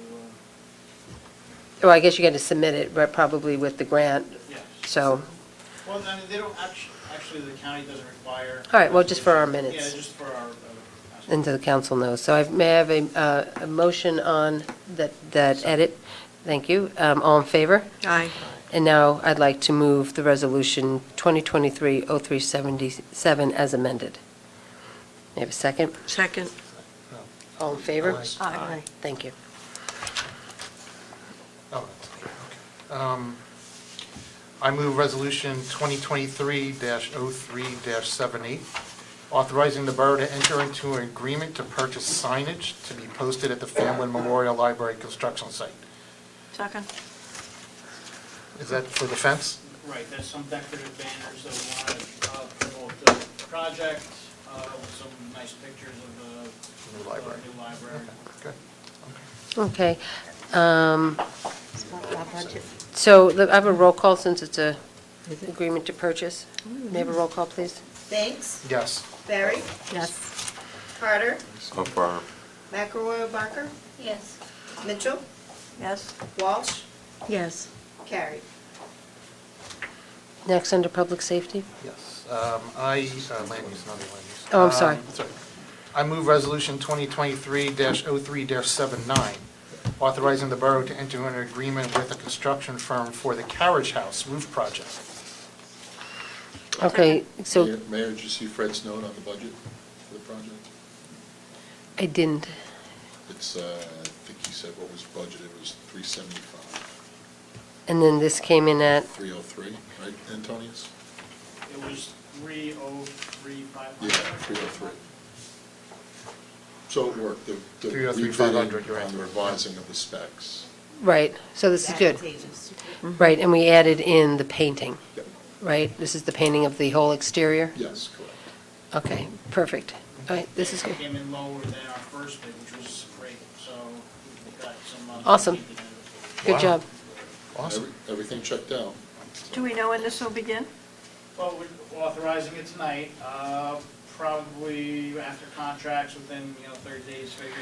Well, I guess you got to submit it, but probably with the grant, to, yes. so, Well, I mean, they don't, actually, the county doesn't require. all right, well, just for our Yeah, minutes, just for our. and so the council knows. So may I have a motion on that edit? Thank you. All in favor? Aye. And now I'd like to move the resolution 2023-0377 as amended. May I have a second? Second. All in favor? Aye. Thank you. Oh, okay. I move Resolution 2023-03-78, authorizing the borough to enter into an agreement to purchase signage to be posted at the Fanwood Memorial Library construction site. Second. Is that for the fence? Right, there's some decorative banners that we want to promote the project, with some nice pictures of the New library. New library. Okay. Okay. So I have a roll call since it's a agreement to purchase. May I have a roll call, please? Banks? Yes. Barry? Yes. Carter? Affirm. McElroy Barker? Yes. Mitchell? Yes. Walsh? Yes. Carried. Next, under public safety? Yes. Land use, another land use. Oh, I'm sorry. I move Resolution 2023-03-79, authorizing the borough to enter into an agreement with a construction firm for the Carriage House roof project. Okay, so Mayor, did you see Fred's note on the budget for the project? I didn't. It's, I think he said what was budgeted was 375, And then this came in at, 303, right, Antonius? It was 303,500. Yeah, 303. So it worked, the 303,500, you're rebidding right. on the revising of the specs. Right, so this is good. Right, and we added in the painting, Yep. right? This is the painting of the whole exterior? Yes, correct. Okay, perfect. All right, this is good. It came in lower than our first bid, which was great, so we got some. Awesome. painting out of Good Wow. job. Awesome. Everything checked out. Do we know when this will begin? it. Well, we're authorizing it tonight, probably after contracts within, 30 days figured,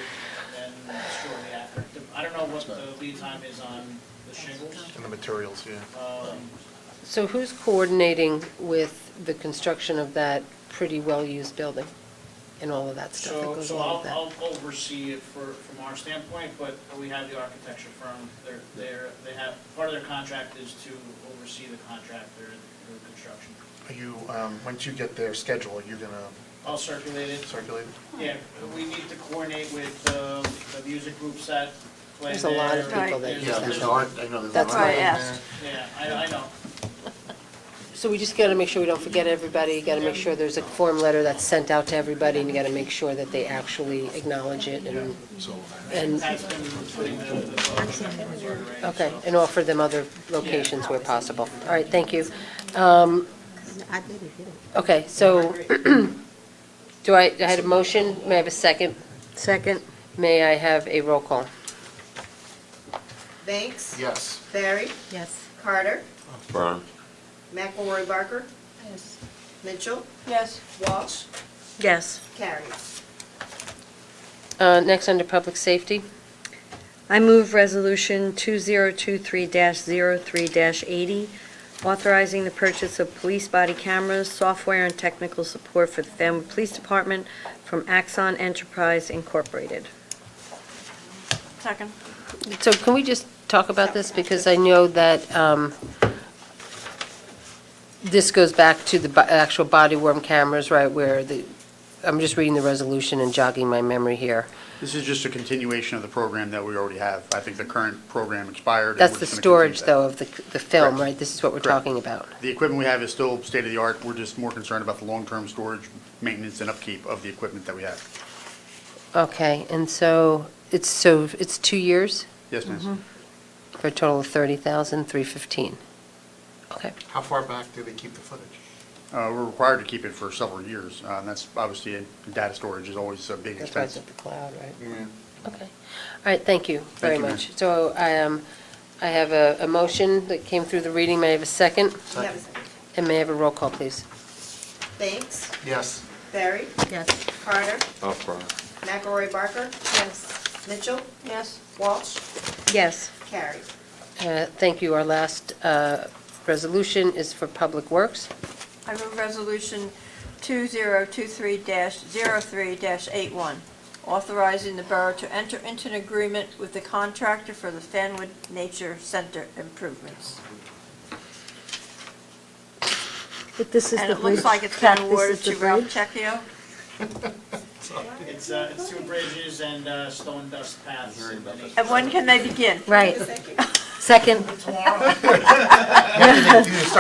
and then shortly after. I don't know what the lead time is on the shingles. And the materials, yeah. So who's coordinating with the construction of that pretty well-used building and all of that stuff that So, goes so along with I'll that? oversee it from our standpoint, but we have the architecture firm. They have, part of their contract is to oversee the contractor and the construction. Are you, once you get their schedule, are you gonna I'll circulate it. circulate? Yeah, we need to coordinate with the music groups that play There's a lot of there. people that use Yeah, that. there's no art, I know there's That's no art why I in asked. there. Yeah, I know. So we just gotta make sure we don't forget everybody, you gotta make sure there's a form letter that's sent out to everybody, and you gotta make sure that they actually acknowledge it and, Pat's been putting the photos in already, okay, so. and offer them other locations where possible. All right, thank you. Okay, so, I had a motion, may I have a second? Second. May I have a roll call? Banks? Yes. Barry? Yes. Carter? Affirm. McElroy Barker? Yes. Mitchell? Yes. Walsh? Yes. Carried. Next, under public safety, I move Resolution 2023-03-80, authorizing the purchase of police body cameras, software, and technical support for the Fanwood Police Department from Axon Enterprise Incorporated. Second. so can we just talk about this, because I know that this goes back to the actual body-worn cameras, right, where I'm just reading the resolution and jogging my memory here. This is just a continuation of the program that we already have. I think the current program expired. and That's we're the just gonna continue storage, that. though, of the film, Correct. right? This is what we're Correct. talking about. The equipment we have is still state-of-the-art. We're just more concerned about the long-term storage, maintenance, and upkeep of the equipment that we have. Okay, and so it's 2 years Yes, Nancy? for a total of $30,315. Okay. How far back do they keep the footage? We're required to keep it for several years, and that's obviously, data storage is always a big That's why expense. it's at the cloud, right? Yeah. Okay. All right, thank you very Thank you, much. So I have a motion that came through the reading. May I have a second? You have a second. And may I have a roll call, please? Banks? Yes. Barry? Yes. Carter? Affirm. McElroy Barker? Yes. Mitchell? Yes. Walsh? Yes. Carried. Thank you. Our last resolution is for Public Works. I move Resolution 2023-03-81, authorizing the borough to enter into an agreement with the contractor for the Fanwood Nature Center improvements. But this is And the it looks bridge. like it's been Pat, this awarded is the to Ralph bridge? Checchio. It's two bridges and stone dust paths. And when can they begin? Right. Second. Tomorrow. Start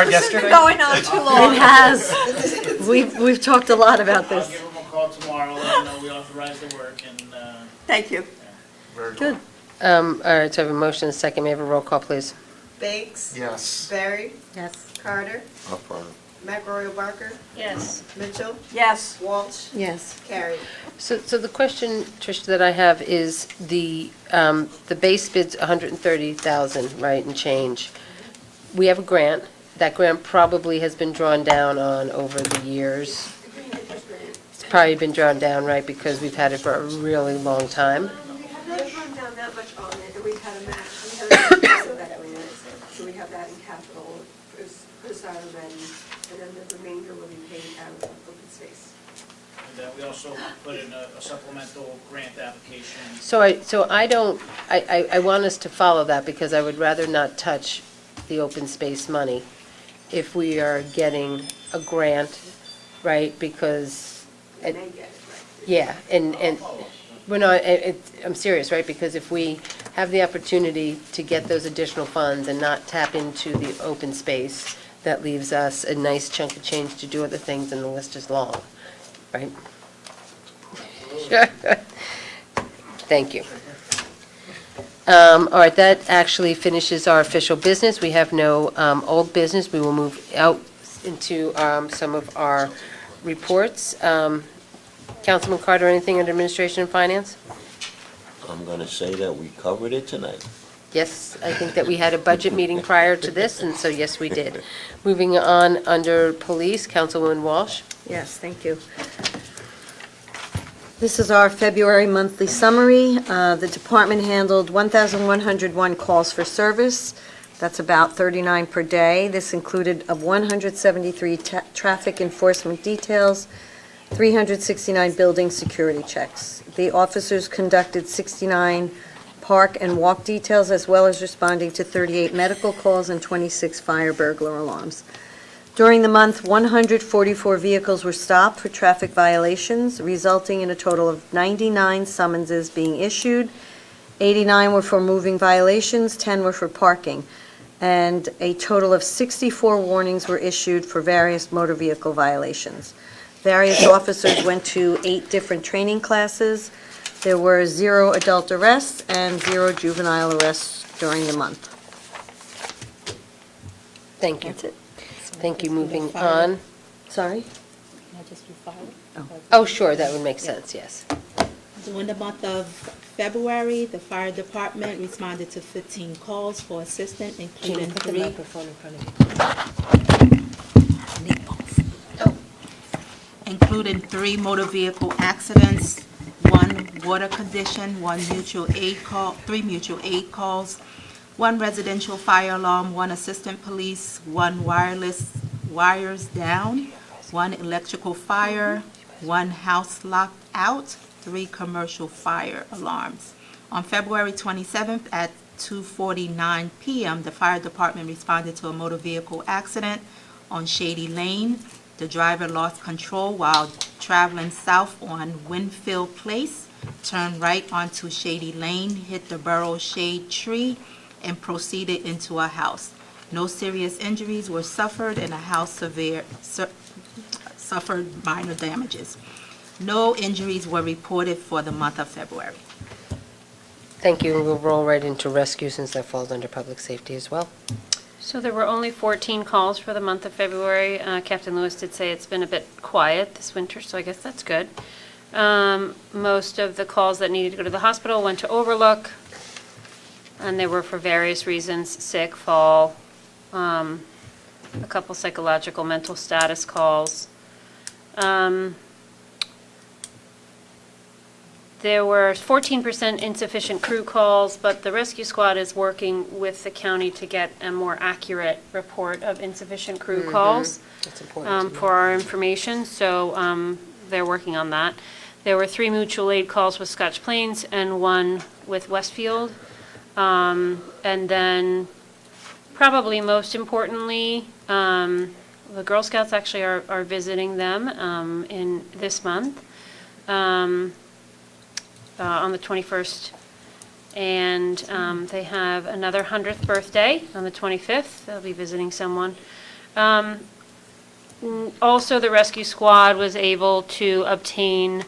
This has been going on too long. It has. We've talked a lot about I'll this. give them a call tomorrow, let them know we authorized the work, and, Thank you. Very Good. All right, so I have a motion and a second. May I have a roll call, please? Banks? Yes. Barry? Yes. Carter? Affirm. McElroy Barker? Yes. Mitchell? Yes. Walsh? Yes. Carried. So the question, Trish, that I have is the base bid's $130,000, right, and change. We have a grant. That grant probably has been drawn down on over the years. It's probably been drawn down, right, because we've had it for a really long time. We have not drawn down that much on it, and we've had a match, we have a match of that grant, so we have that in capital, put aside already, and then the remainder will be paid out of open space. and we also put in a supplemental grant application. So I want us to follow that, because I would rather not touch the open space money if we are getting a grant, right, because. And they get it, right? Yeah, and we're not, I'm serious, right, because if we have the opportunity to get those additional funds and not tap into the open space, that leaves us a nice chunk of change to do other things, and the list is long, right? Thank you. All right, that actually finishes our official business. We have no old business. We will move out into some of our reports. Councilman Carter, anything under Administration and Finance? I'm going to say that we covered it tonight. Yes, I think that we had a budget meeting prior to this, and so yes, we did. Moving on, under Police, Councilwoman Walsh. Yes, thank you. This is our February monthly summary. The department handled 1,101 calls for service. That's about 39 per day. This included of 173 traffic enforcement details, 369 building security checks. The officers conducted 69 park and walk details, as well as responding to 38 medical calls and 26 fire burglar alarms. During the month, 144 vehicles were stopped for traffic violations, resulting in a total of 99 summonses being issued. 89 were for moving violations, 10 were for parking, and a total of 64 warnings were issued for various motor vehicle violations. Various officers went to 8 different training classes. There were 0 adult arrests and 0 juvenile arrests during the month. Thank you. That's it. Thank you. Moving on. Sorry? Can I just do fire? Oh, sure, that would make sense, yes. During the month of February, the fire department responded to 15 calls for assistance, including Put the 3. microphone in front of you. Including 3 motor vehicle accidents, 1 water condition, 1 mutual aid call, 3 mutual aid calls, 1 residential fire alarm, 1 assistant police, 1 wires down, 1 electrical fire, 1 house locked out, 3 commercial fire alarms. On February 27th at 2:49 p.m., the fire department responded to a motor vehicle accident on Shady Lane. The driver lost control while traveling south on Winfield Place, turned right onto Shady Lane, hit the burrow shade tree, and proceeded into a house. No serious injuries were suffered, and a house suffered minor damages. No injuries were reported for the month of February. Thank you, and we'll roll right into rescue since that falls under public safety as well. So there were only 14 calls for the month of February. Captain Lewis did say it's been a bit quiet this winter, so I guess that's good. Most of the calls that needed to go to the hospital went to Overlook, and they were for various reasons: sick, fall, a couple psychological mental status calls. There were 14% insufficient crew calls, but the rescue squad is working with the county to get a more accurate report of insufficient crew calls That's important. for our information, so they're working on that. There were 3 mutual aid calls with Scotch Plains and 1 with Westfield. And then, probably most importantly, the Girl Scouts actually are visiting them in this month. On the 21st, and they have another 100th birthday on the 25th. They'll be visiting someone. Also, the rescue squad was able to obtain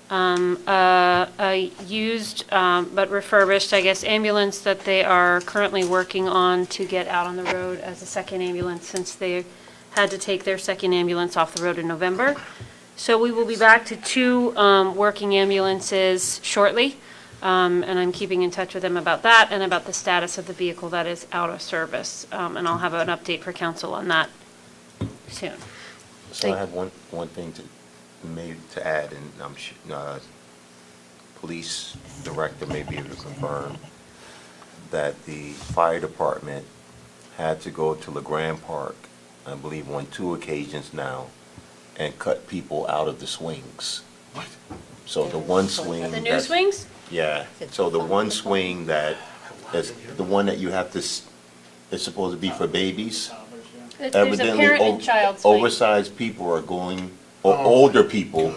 a used but refurbished, I guess, ambulance that they are currently working on to get out on the road as a second ambulance, since they had to take their second ambulance off the road in November. So we will be back to 2 working ambulances shortly, and I'm keeping in touch with them about that and about the status of the vehicle that is out of service. And I'll have an update for council on that soon. So I have one thing to add, and I'm sure police director may be able to confirm that the fire department had to go to LeGrand Park, I believe on 2 occasions now, and cut people out of the swings. What? So the one swing. The new swings? Yeah, so the one swing that is the one that you have to, it's supposed to be for babies. There's a parent and child swing. Oversized people are going, or older people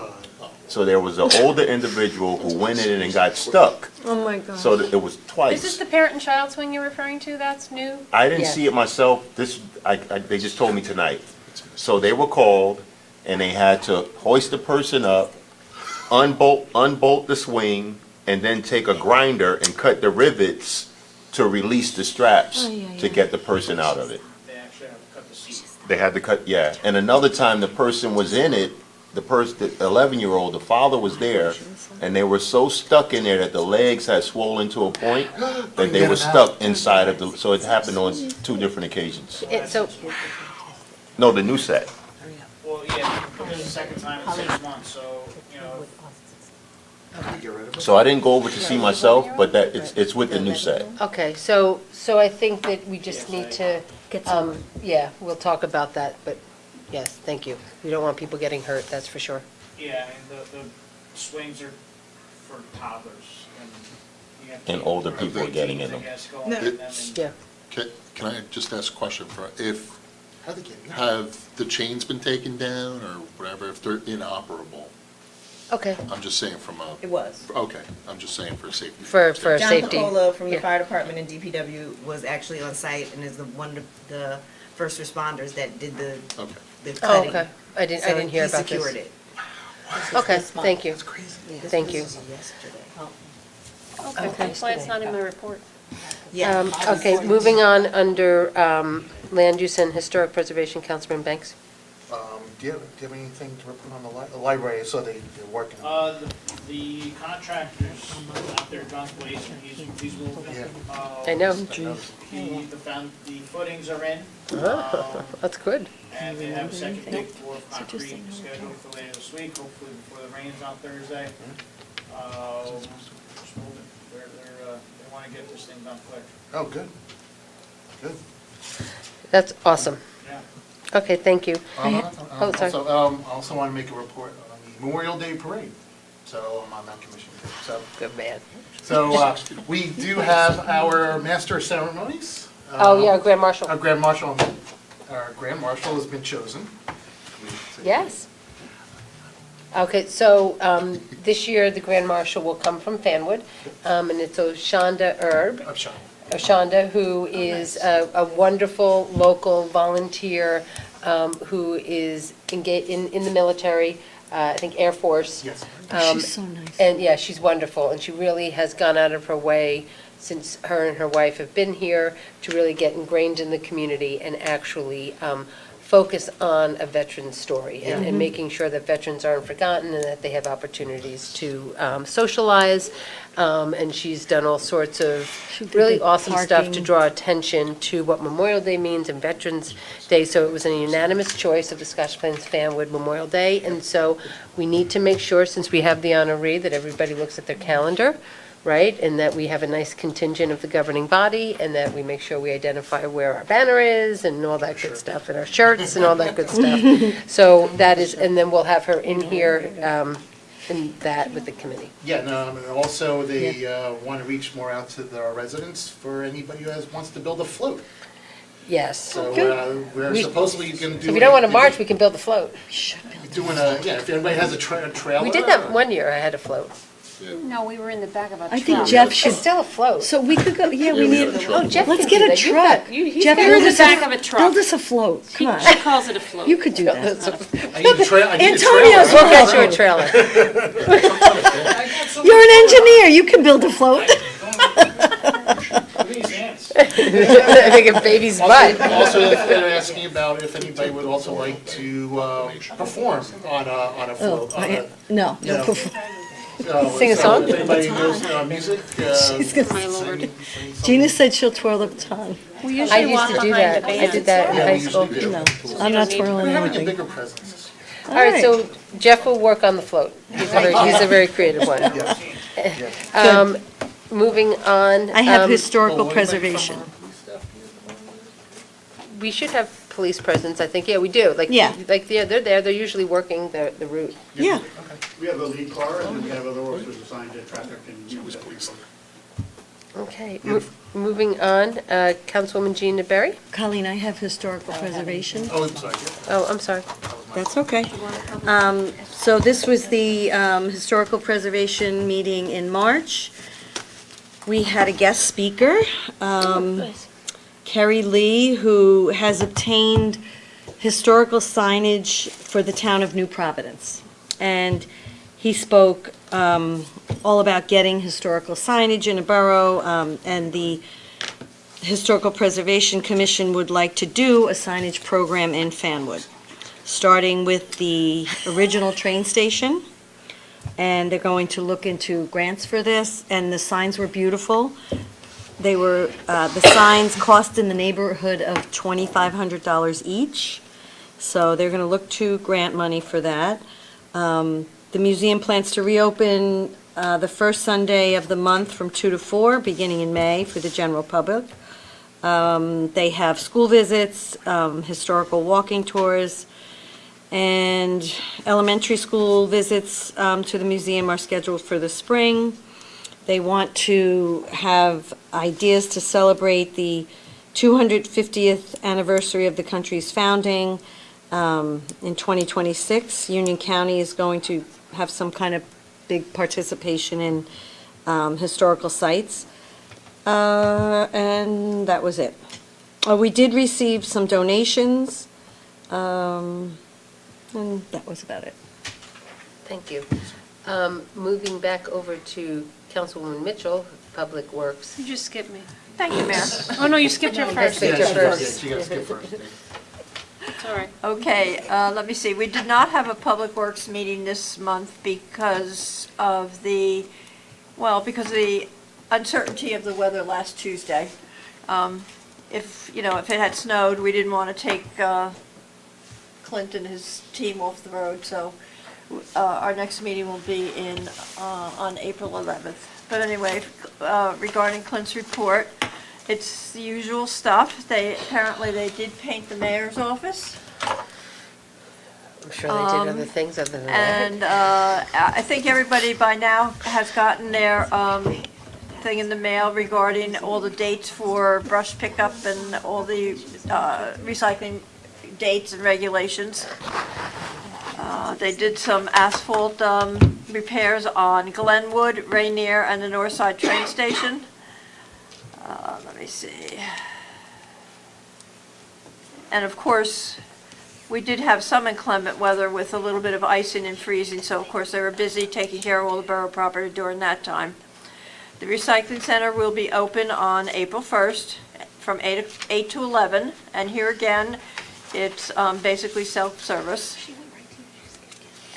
So there was an older individual who went in and got stuck. Oh, my God. So that it was twice. Is this the parent and child swing you're referring to that's new? I didn't see it myself. They just told me tonight. So they were called, and they had to hoist the person up, unbolt the swing, and then take a grinder and cut the rivets to release the straps to get the person out of it. They actually have to cut the seat. They had to cut, yeah. And another time, the person was in it, the 11-year-old, the father was there, and they were so stuck in there that the legs had swollen to a point that they were stuck inside of the, so it happened on 2 different occasions. So, No, the new set. Well, yeah, this is the second time in 6 months, so, you know, So I didn't go over to see myself, but it's with the new set. okay, so I think that we just need to, yeah, we'll talk about that, but yes, thank you. We don't want people getting hurt, that's for sure. yeah, I mean, the swings are for toddlers, and you have to. And older people are getting in them. I guess, going in them and- Yeah. Can I just ask a question for, have the chains been taken down or whatever, if they're inoperable? Okay, I'm just saying from a, It was. okay, I'm just saying for safety. for John safety. Pacolo from the Yeah. fire department and DPW was actually on site and is one of the first responders that did the Okay. the Oh, cutting. okay, I didn't hear about So he this. secured it. Okay, thank you. Thank you. Okay, that's why it's not in my report. Yeah. Okay, moving on under Land Use and Historic Preservation, Councilman Banks. Do you have anything to report on the library? I saw they're working. The contractor's out there, John Blazer, he's moving. I know. The footings are in. That's good. And they have a second dig pour of concrete scheduled for later this week, hopefully before the rains on Thursday. Just moving. They want to get this thing done quick. Oh, good. Good. That's awesome. Yeah. Okay, thank you. Oh, sorry. I also want to make a report on the Memorial Day Parade. So I'm on that commission too. So, Good man. so we do have our Master of Ceremonies. Oh, yeah, Grand Marshal. Our Grand Marshal has been chosen. Yes. Okay, so this year, the Grand Marshal will come from Fanwood, and it's Oshanda Erb. Oshanda, who is a wonderful local volunteer who is engaged in the military, I think Air Force. Yes. She's so nice. And yeah, she's wonderful, and she really has gone out of her way since her and her wife have been here to really get ingrained in the community and actually focus on a veteran's story and making sure that veterans aren't forgotten and that they have opportunities to socialize. And she's done all sorts of really awesome stuff to draw attention to what Memorial Day means and Veterans Day. So it was a unanimous choice of the Scotch Plains Fanwood Memorial Day. And so we need to make sure, since we have the honoree, that everybody looks at their calendar, right? And that we have a nice contingent of the governing body, and that we make sure we identify where our banner is and all that good stuff, and our shirts and all that good stuff. So that is, and then we'll have her in here in that with the committee. Yeah, no, and also they want to reach more out to our residents for anybody who wants to build a float. Yes. So we're supposedly going to do. So if you don't want to march, we can build a float. Doing if anybody has a trailer. We did that one year, I had a float. No, we were in the back of a truck. I think Jeff should. It's still a float. So we could go, yeah, we need, Oh, Jeff let's can get do a that. You've truck. got- he's Jeff, got- We're in the build us back of a truck. Build us a float, come on. She calls it a float. You could do that. I need a trailer. Antonio's We'll get you a trailer. You're an engineer, you can build a float. I think a baby's butt. Also, they're asking about if anybody would also like to perform on a float. No. Sing a song? If anybody knows music. My Lord. Gina said she'll twirl the tongue. We I usually used walk to do behind the that. I band. did that in Yeah, high we school. usually do. No, I'm not twirling We're having a anything. bigger presence. All right, so Jeff will work on the float. He's a very creative one. Moving on. I have historical preservation. We should have police presence, I think. Yeah, we do. Yeah. They're there. They're usually working the route. Yeah. We have a lead car, and then we have other officers assigned to traffic and use police. Okay, moving on, Councilwoman Jean DeBerry? Colleen, I have historical preservation. Oh, I'm sorry. Oh, I'm sorry. That's okay. So this was the Historical Preservation meeting in March. We had a guest speaker, Kerry Lee, who has obtained historical signage for the town of New Providence. And he spoke all about getting historical signage in a borough, and the Historical Preservation Commission would like to do a signage program in Fanwood, starting with the original train station, and they're going to look into grants for this, and the signs were beautiful. They were, the signs cost in the neighborhood of $2,500 each, so they're going to look to grant money for that. The museum plans to reopen the first Sunday of the month from 2 to 4, beginning in May, for the general public. They have school visits, historical walking tours, and elementary school visits to the museum are scheduled for the spring. They want to have ideas to celebrate the 250th anniversary of the country's founding in 2026. Union County is going to have some kind of big participation in historical sites. And that was it. We did receive some donations, and that was about it. Thank you. Moving back over to Councilwoman Mitchell, Public Works. You just skipped me. Thank you, Mayor. Oh, no, you skipped her first. Skipped her first. You got to skip first. It's all right. Okay, let me see. We did not have a Public Works meeting this month because of the uncertainty of the weather last Tuesday. If it had snowed, we didn't want to take Clint and his team off the road, so our next meeting will be on April 11th. But anyway, regarding Clint's report, it's the usual stuff. Apparently they did paint the mayor's office. I'm sure they did other things other than that. And I think everybody by now has gotten their thing in the mail regarding all the dates for brush pickup and all the recycling dates and regulations. They did some asphalt repairs on Glenwood, Rainier, and the Northside train station. Let me see. And of course, we did have some inclement weather with a little bit of icing and freezing, so of course they were busy taking care of all the borough property during that time. The recycling center will be open on April 1st from 8 to 11, and here again, it's basically self-service.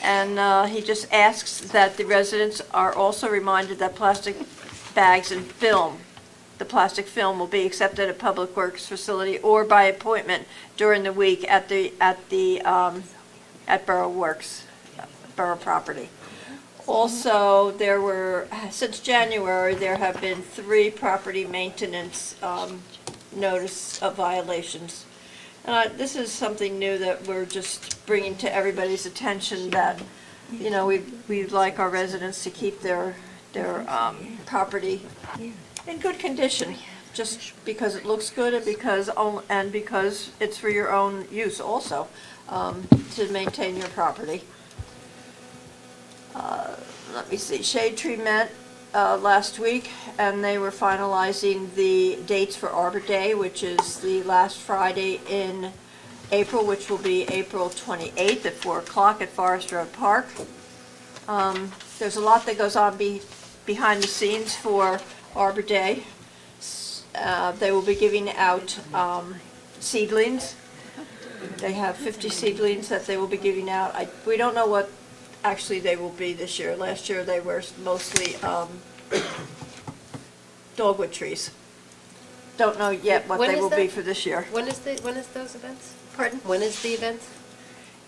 And he just asks that the residents are also reminded that plastic bags and film, the plastic film, will be accepted at Public Works facility or by appointment during the week at Borough Works, Borough property. Also, since January, there have been 3 property maintenance notice of violations. This is something new that we're just bringing to everybody's attention, that, we'd like our residents to keep their property in good condition, just because it looks good and because it's for your own use also, to maintain your property. Let me see, Shade Tree met last week, and they were finalizing the dates for Arbor Day, which is the last Friday in April, which will be April 28th at 4 o'clock at Forest Road Park. There's a lot that goes on behind the scenes for Arbor Day. They will be giving out seedlings. They have 50 seedlings that they will be giving out. We don't know what actually they will be this year. Last year they were mostly dogwood trees. Don't know yet what they will be for this year. When is those events? Pardon? When is the event?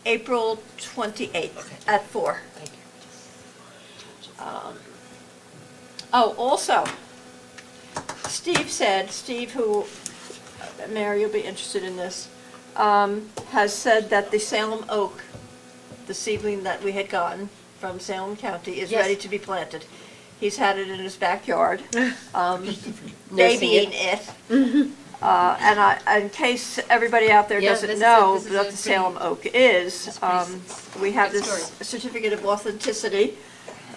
April 28th at 4. Thank you. Also, Steve, who, Mary, you'll be interested in this, has said that the Salem oak, the seedling that we had gotten from Salem County, is ready to be planted. He's had it in his backyard, babying it. In case everybody out there Yeah, doesn't this is know this is what a the Salem Oak is, we have good this story. certificate of authenticity.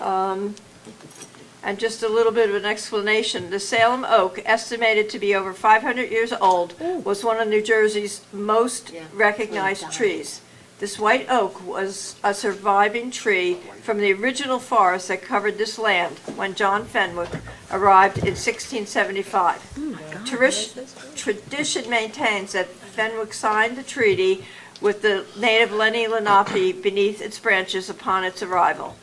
And just a little bit of an explanation. The Salem Oak, estimated to be over 500 years old, was one of New Jersey's most recognized trees. This white oak was a surviving tree from the original forest that covered this land when John Fanwood arrived in 1675. Tradition maintains that Fenwick signed the treaty with the native Lenni Lenape beneath its branches upon his arrival.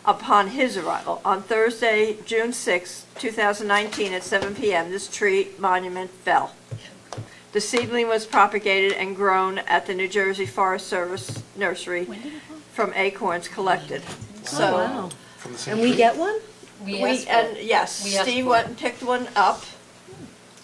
On Thursday, June 6, 2019 at 7 p.m., this tree monument fell. The seedling was propagated and grown at the New Jersey Forest Service nursery from acorns collected. So, wow. From the same And we tree? get one? Yes, We asked Steve for went it. and picked one up,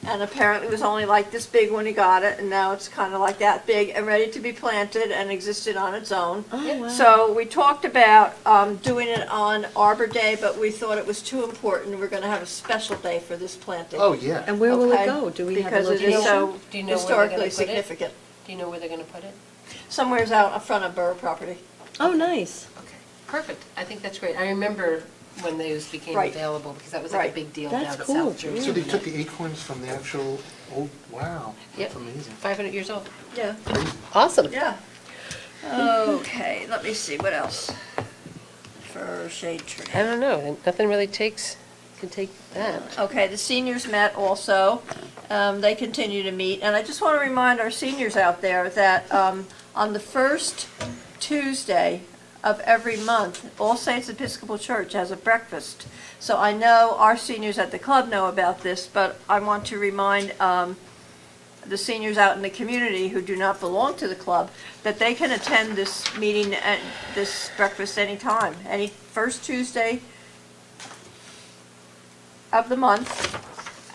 and apparently it was only like this big when he got it, and now it's kind of like that big and ready to be planted and existed on its own. Oh, wow. So we talked about doing it on Arbor Day, but we thought it was too important. We're going to have a special day for this planting. Oh, yeah. And where will it Okay? go? Do we have a Because it location? is so Do you know where they're gonna historically put it? significant. Do you know where they're gonna put it? Somewhere's out in front of Borough property. Oh, nice. Okay, perfect. I think that's great. I remember when those became Right. available, because that was like a Right. big deal That's down in cool. South Jersey. So they took the acorns from the actual old, wow, Yep. that's amazing. 500 years old. Yeah. Awesome. Yeah. Okay, let me see, what else? For shade tree. I don't know, nothing really can take that. Okay, the seniors met also. They continue to meet. And I just want to remind our seniors out there that on the first Tuesday of every month, All Saints Episcopal Church has a breakfast. So I know our seniors at the club know about this, but I want to remind the seniors out in the community who do not belong to the club that they can attend this meeting at this breakfast anytime, any first Tuesday of the month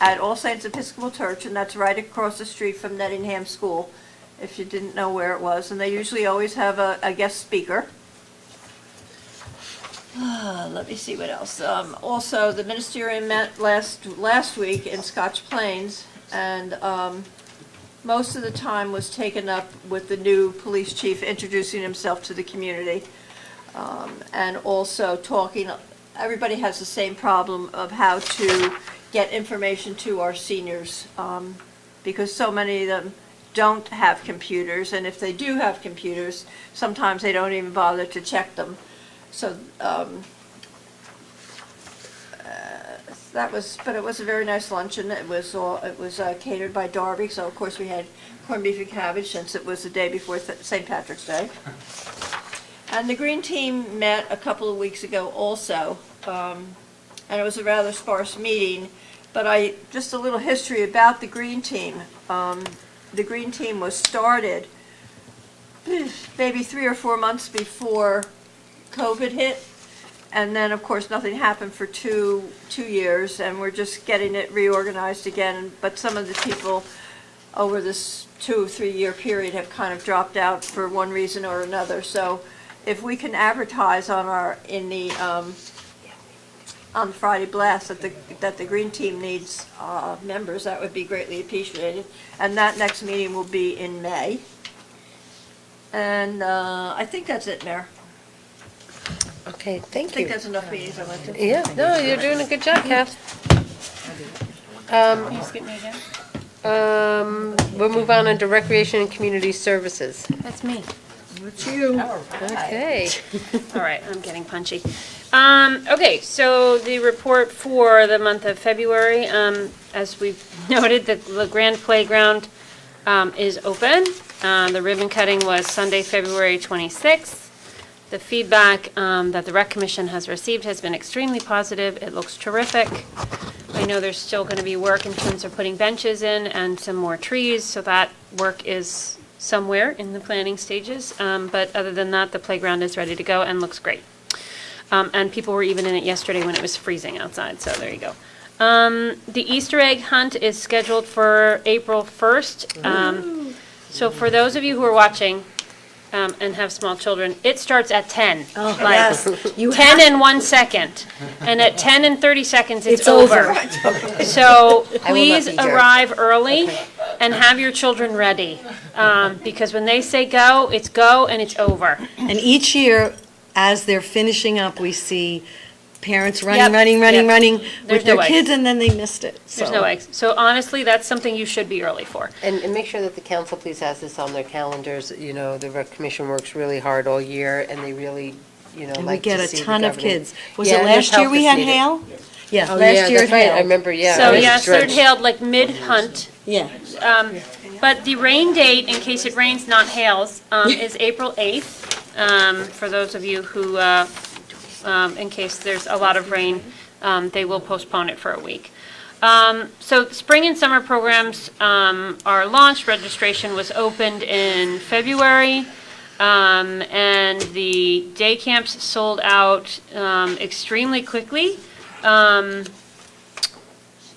at All Saints Episcopal Church, and that's right across the street from Nettingham School, if you didn't know where it was. And they usually always have a guest speaker. Let me see what else. Also, the ministerium met last week in Scotch Plains, and most of the time was taken up with the new police chief introducing himself to the community, and also talking. Everybody has the same problem of how to get information to our seniors, because so many of them don't have computers, and if they do have computers, sometimes they don't even bother to check them. So but it was a very nice luncheon. It was catered by Darby, so of course we had corned beef and cabbage since it was the day before St. Patrick's Day. And the Green Team met a couple of weeks ago also, and it was a rather sparse meeting, but just a little history about the Green Team. The Green Team was started maybe 3 or 4 months before COVID hit, and then of course nothing happened for two years, and we're just getting it reorganized again. But some of the people over this 2 or 3 year period have kind of dropped out for one reason or another. So if we can advertise on on Friday Blast that the Green Team needs members, that would be greatly appreciated. And that next meeting will be in May. And I think that's it, Mayor. Okay, I thank think you. that's enough meetings I went to. Yeah, no, you're doing a good job, Kath. Can you skip me again? We'll move on into Recreation and Community Services. That's me. It's you. Okay. All right, I'm getting punchy. Okay, so the report for the month of February, as we've noted, the Grand Playground is open. The ribbon cutting was Sunday, February 26th. The feedback that the Rec Commission has received has been extremely positive. It looks terrific. I know there's still going to be work in terms of putting benches in and some more trees, so that work is somewhere in the planning stages. But other than that, the playground is ready to go and looks great. And people were even in it yesterday when it was freezing outside, so there you go. The Easter egg hunt is scheduled for April 1st. So for those of you who are watching and have small children, it starts at 10. Oh, Like, yes. 10 and 1 second. And at 10 and 30 seconds, it's over. So I will not please be here. arrive early. and have your children ready. Because when they say go and it's over. And each year, as they're finishing up, we see parents running, Yep, running There's with their no eggs. kids, and then they missed it. There's So- no eggs. So honestly, that's something you should be early for. And make sure that the council please has this on their calendars. You know, the rec commission works really hard all year, and they really, you know, And we like get to a see the ton of governing. kids. Was Yeah, it and there's last year help we is had needed. hail? Yeah, Oh, last yeah, year that's it right. hailed. I remember, yeah. So I was yes, it drenched. hailed like mid-hunt. Yeah. But the rain date, in case it rains, not hails, is April 8th. For those of you who, in case there's a lot of rain, they will postpone it for a week. So spring and summer programs are launched. Registration was opened in February. And the day camps sold out extremely quickly.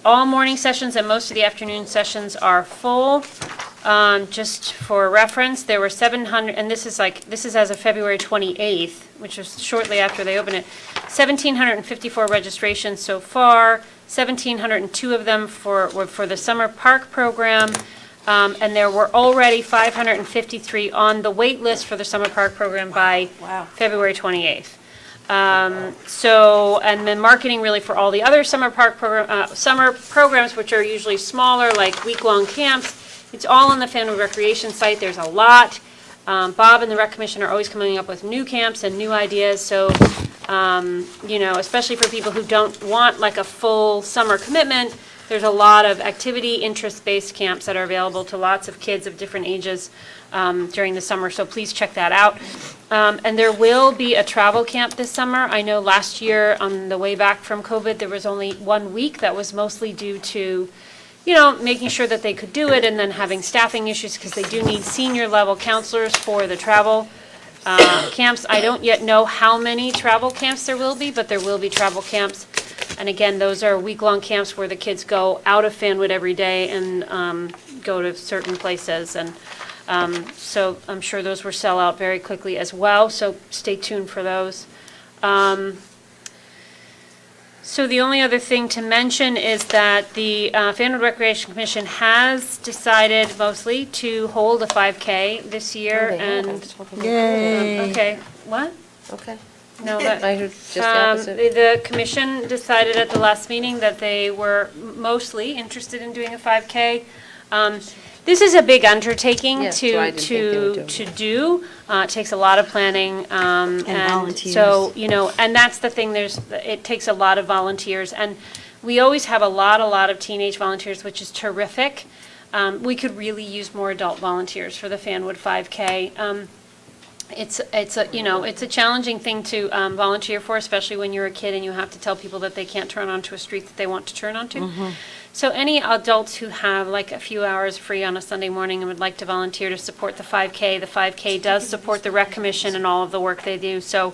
All morning sessions and most of the afternoon sessions are full. Just for reference, there were 700, and this is as of February 28th, which was shortly after they opened it, 1,754 registrations so far, 1,702 of them were for the summer park program, and there were already 553 on the wait list for the summer park program by February 28th. And then marketing really for all the other summer programs, which are usually smaller, like week-long camps. It's all on the Fanwood Recreation site. There's a lot. Bob and the Rec Commission are always coming up with new camps and new ideas. So, you know, especially for people who don't want like a full summer commitment, there's a lot of activity, interest-based camps that are available to lots of kids of different ages during the summer. So please check that out. And there will be a travel camp this summer. I know last year on the way back from COVID, there was only 1 week that was mostly due to, you know, making sure that they could do it and then having staffing issues because they do need senior level counselors for the travel camps. I don't yet know how many travel camps there will be, but there will be travel camps. And again, those are week-long camps where the kids go out of Fanwood every day and go to certain places. And so I'm sure those will sell out very quickly as well, so stay tuned for those. So the only other thing to mention is that the Fanwood Recreation Commission has decided mostly to hold a 5K this year. Oh, they have. I And was hoping they Yay. okay, what? Okay. No, that, I heard just the opposite. the commission decided at the last meeting that they were mostly interested in doing a 5K. This is a big undertaking Yeah, so I didn't think they would do it. to do. It takes a lot of planning. And volunteers. So, you know, and that's the thing, it takes a lot of volunteers. And we always have a lot of teenage volunteers, which is terrific. We could really use more adult volunteers for the Fanwood 5K. It's a challenging thing to volunteer for, especially when you're a kid and you have to tell people that they can't turn onto a street that they want to turn onto. So any adults who have like a few hours free on a Sunday morning and would like to volunteer to support the 5K does support the Rec Commission and all of the work they do. So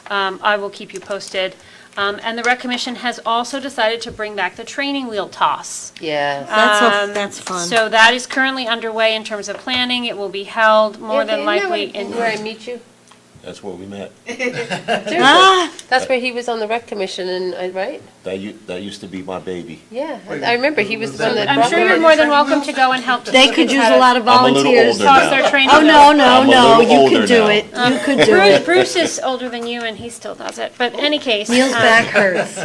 I will keep you posted. And the Rec Commission has also decided to bring back the training wheel toss. Yes. That's fun. So that is currently underway in terms of planning. It will be held more than likely in. Where I meet you? That's where we met. That's where he was on the rec commission and, right? That used to be my baby. Yeah, I remember he was the one that I'm brought sure them. you're more than welcome to go and help. They could use a lot of I'm a little volunteers. older Toss now. their training Oh, no, wheels. no, I'm a no, little you older could do now. it. You could do it. Bruce is older than you and he still does it. But in any case. Neil's back hurts.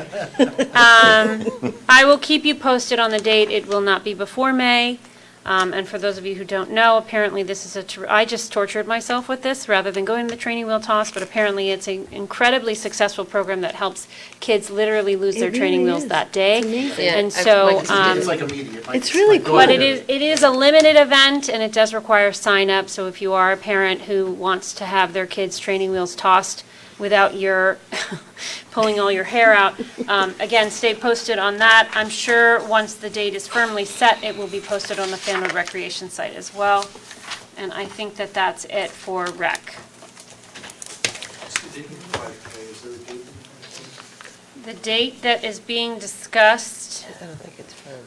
I will keep you posted on the date. It will not be before May. And for those of you who don't know, apparently this is I just tortured myself with this rather than going to the training wheel toss, but apparently it's an incredibly successful program that helps kids literally lose their training wheels that day. Yeah, And I've- so, It's like immediate. Like, It's really like cool. but going it is a limited event and it does require sign up. So if you are a parent who wants to have their kids' training wheels tossed without your pulling all your hair out, again, stay posted on that. I'm sure once the date is firmly set, it will be posted on the Fanwood Recreation site as well. And I think that that's it for rec. The date that is being discussed I don't think it's firm.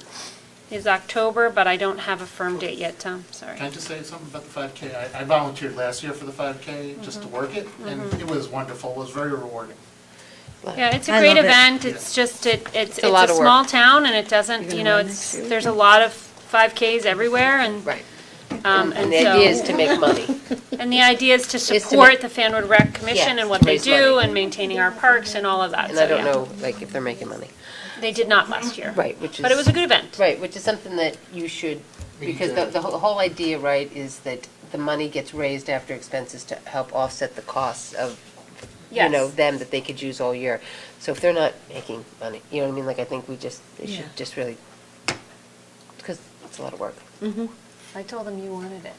is October, but I don't have a firm date yet, Tom, sorry. Can I just say something about the 5K? I volunteered last year for the 5K just to work it, and it was wonderful. It was very rewarding. Yeah, it's a I great love it. event, it's just, it's a lot a of work. small town and it doesn't, gonna you know, run it's, next year? there's a lot of 5Ks everywhere, and Right. and And the idea is so- to make money. And the idea is to to support make- the Fanwood Rec Commission Yes, and what to they raise do money. and maintaining our parks and all of that. And So, I don't yeah. know, like, if they're making money. They did not last year. Right, which is. But it was a good event. Right, which is something that you should, because the whole idea, right, is that the money gets raised after expenses to help offset the costs of, you know, Yes. them that they could use all year. So if they're not making money, you know what I mean, like, I think they Yeah. should just really, because it's a lot of work. I told them you wanted it.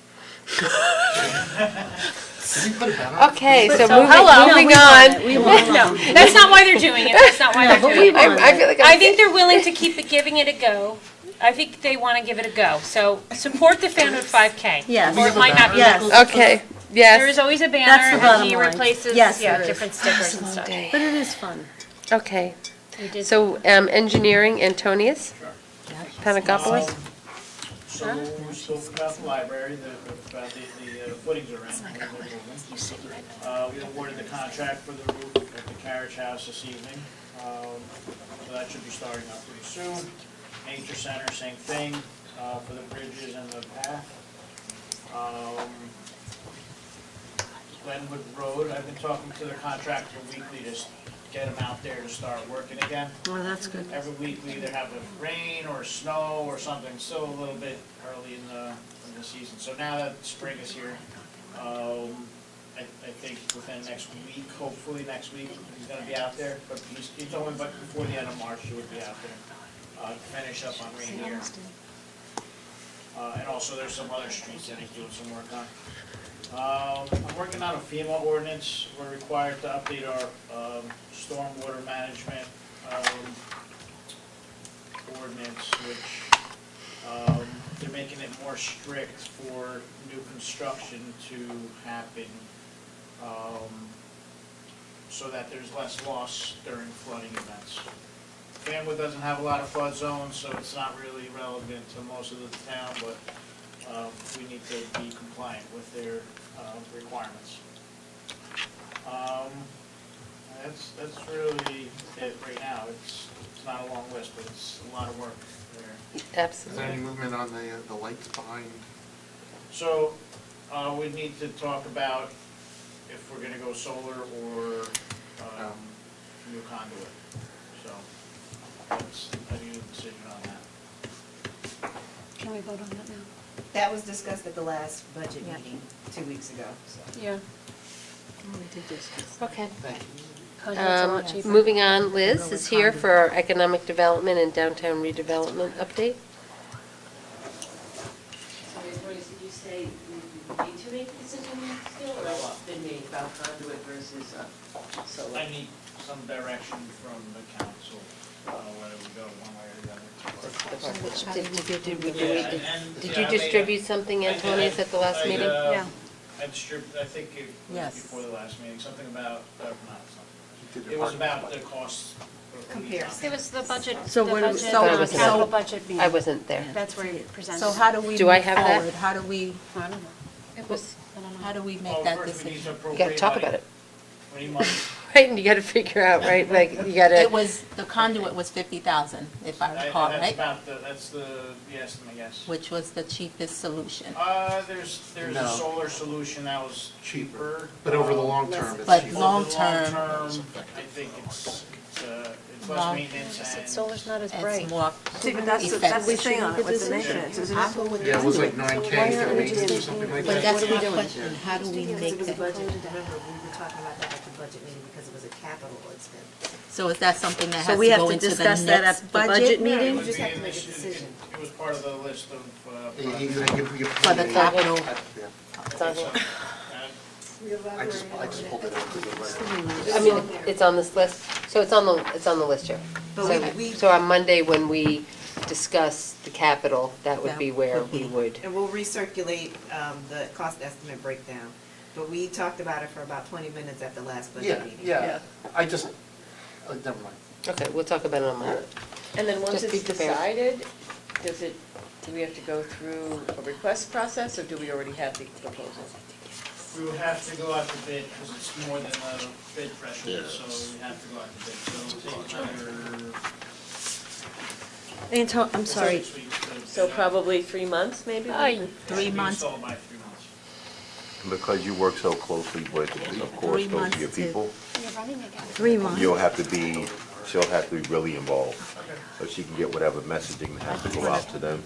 Okay, so hello. moving No, on. we want it. No, that's not why they're doing it. That's not why they're doing it. I feel like I think they're willing to keep it, giving it a go. I think they want to give it a go. So support the Fanwood 5K. Yes. Or it might not be. Yes. Okay, There yes, is always a That's banner the and bottom he line. replaces, Yes, yeah, there is. different stickers and stuff. But it is fun. okay. We did- So, engineering, Antonius Panagopoulos? So we spoke about the library, about the footings are in. We awarded the contract for the roof at the carriage house this evening. So that should be starting up pretty soon. Nature center, same thing, for the bridges and the path. Glenwood Road, I've been talking to the contractor weekly to get them out there to start working again. Well, that's good. Every week we either have a rain or snow or something, still a little bit early in the season. So now that spring is here, I think within next week, hopefully next week, he's gonna be out there. But he told me, but before the end of March, he would be out there, to finish up on Rainier. And also there's some other streets that he's doing some work on. I'm working on a FEMA ordinance. We're required to update our stormwater management ordinance, which they're making it more strict for new construction to happen, so that there's less loss during flooding events. Fanwood doesn't have a lot of flood zones, so it's not really relevant to most of the town, but we need to be compliant with their requirements. That's really it right now. It's not a long list, but it's a lot of work there. Is there Absolutely. any movement on the lights behind? So, we need to talk about if we're gonna go solar or new conduit. So, I need a decision on that. Can we vote on that now? That was discussed at the last budget meeting 2 weeks ago, so. Yeah. Okay. Conduit's a lot cheaper. Moving on, Liz is here for our economic development and downtown redevelopment update. Sorry, Joyce, did you say we need to make a decision still, or it's been made about conduit versus solar? I need some direction from the council, whether we go one way or the other. Did you distribute something, Antonius, at the last meeting? Yeah. I distributed, I think it was Yes. before the last meeting, something about, not something. It was about the cost. Comparison. It was the budget, So the what- budget, so- I wasn't capital there. budget meeting. I wasn't there. That's where it presented. So how do we Do I move have that? forward? How do we, I don't know. It was, I don't know. how do we Well, make that first we need to decision? You appropriate gotta talk money. about it, We need money. right? And you gotta figure out, right, like, you gotta. It was, the conduit was 50,000, if I recall, That's right? about that's the estimate, yes. Which was the cheapest solution. There's No. a solar solution that was cheaper. But over the long term, it's But cheaper. long Over the term- I think it's less Long- maintenance and. Solar's not as It's bright. more See, but that's the thing on it, with the maintenance, isn't it? Yeah, it was like 9K for maintenance or something like But that. that's my question, how do we Because make it was a that? budget, remember, we were talking about that at the budget meeting because it was a capital expense. So is that something that So has we to have go to into the discuss that next at the budget meeting? You just have to make a decision. It was part of the list of. For the capital, It's on here. I just pulled it out. I mean, it's on this list, so it's on the list here. So on Monday, when we discuss the capital, that would be where we would. And we'll recirculate the cost estimate breakdown. But we talked about it for about 20 minutes at the last budget meeting. Yeah, I just, never mind. Okay, we'll talk about it on Monday. And then once Just be it's prepared. decided, do we have to go through a request process, or do we already have the proposal? We would have to go out to bid because it's more than the bid threshold, so we have to go out to bid. So it'll take another I'm sorry. 6 weeks to So probably 3 months, maybe? 3 months. Installed by 3 months. Because you work so closely with, of course, 3 those months of your to- people, 3 months. she'll have to be really involved. So she can get whatever messaging that has to go out to them,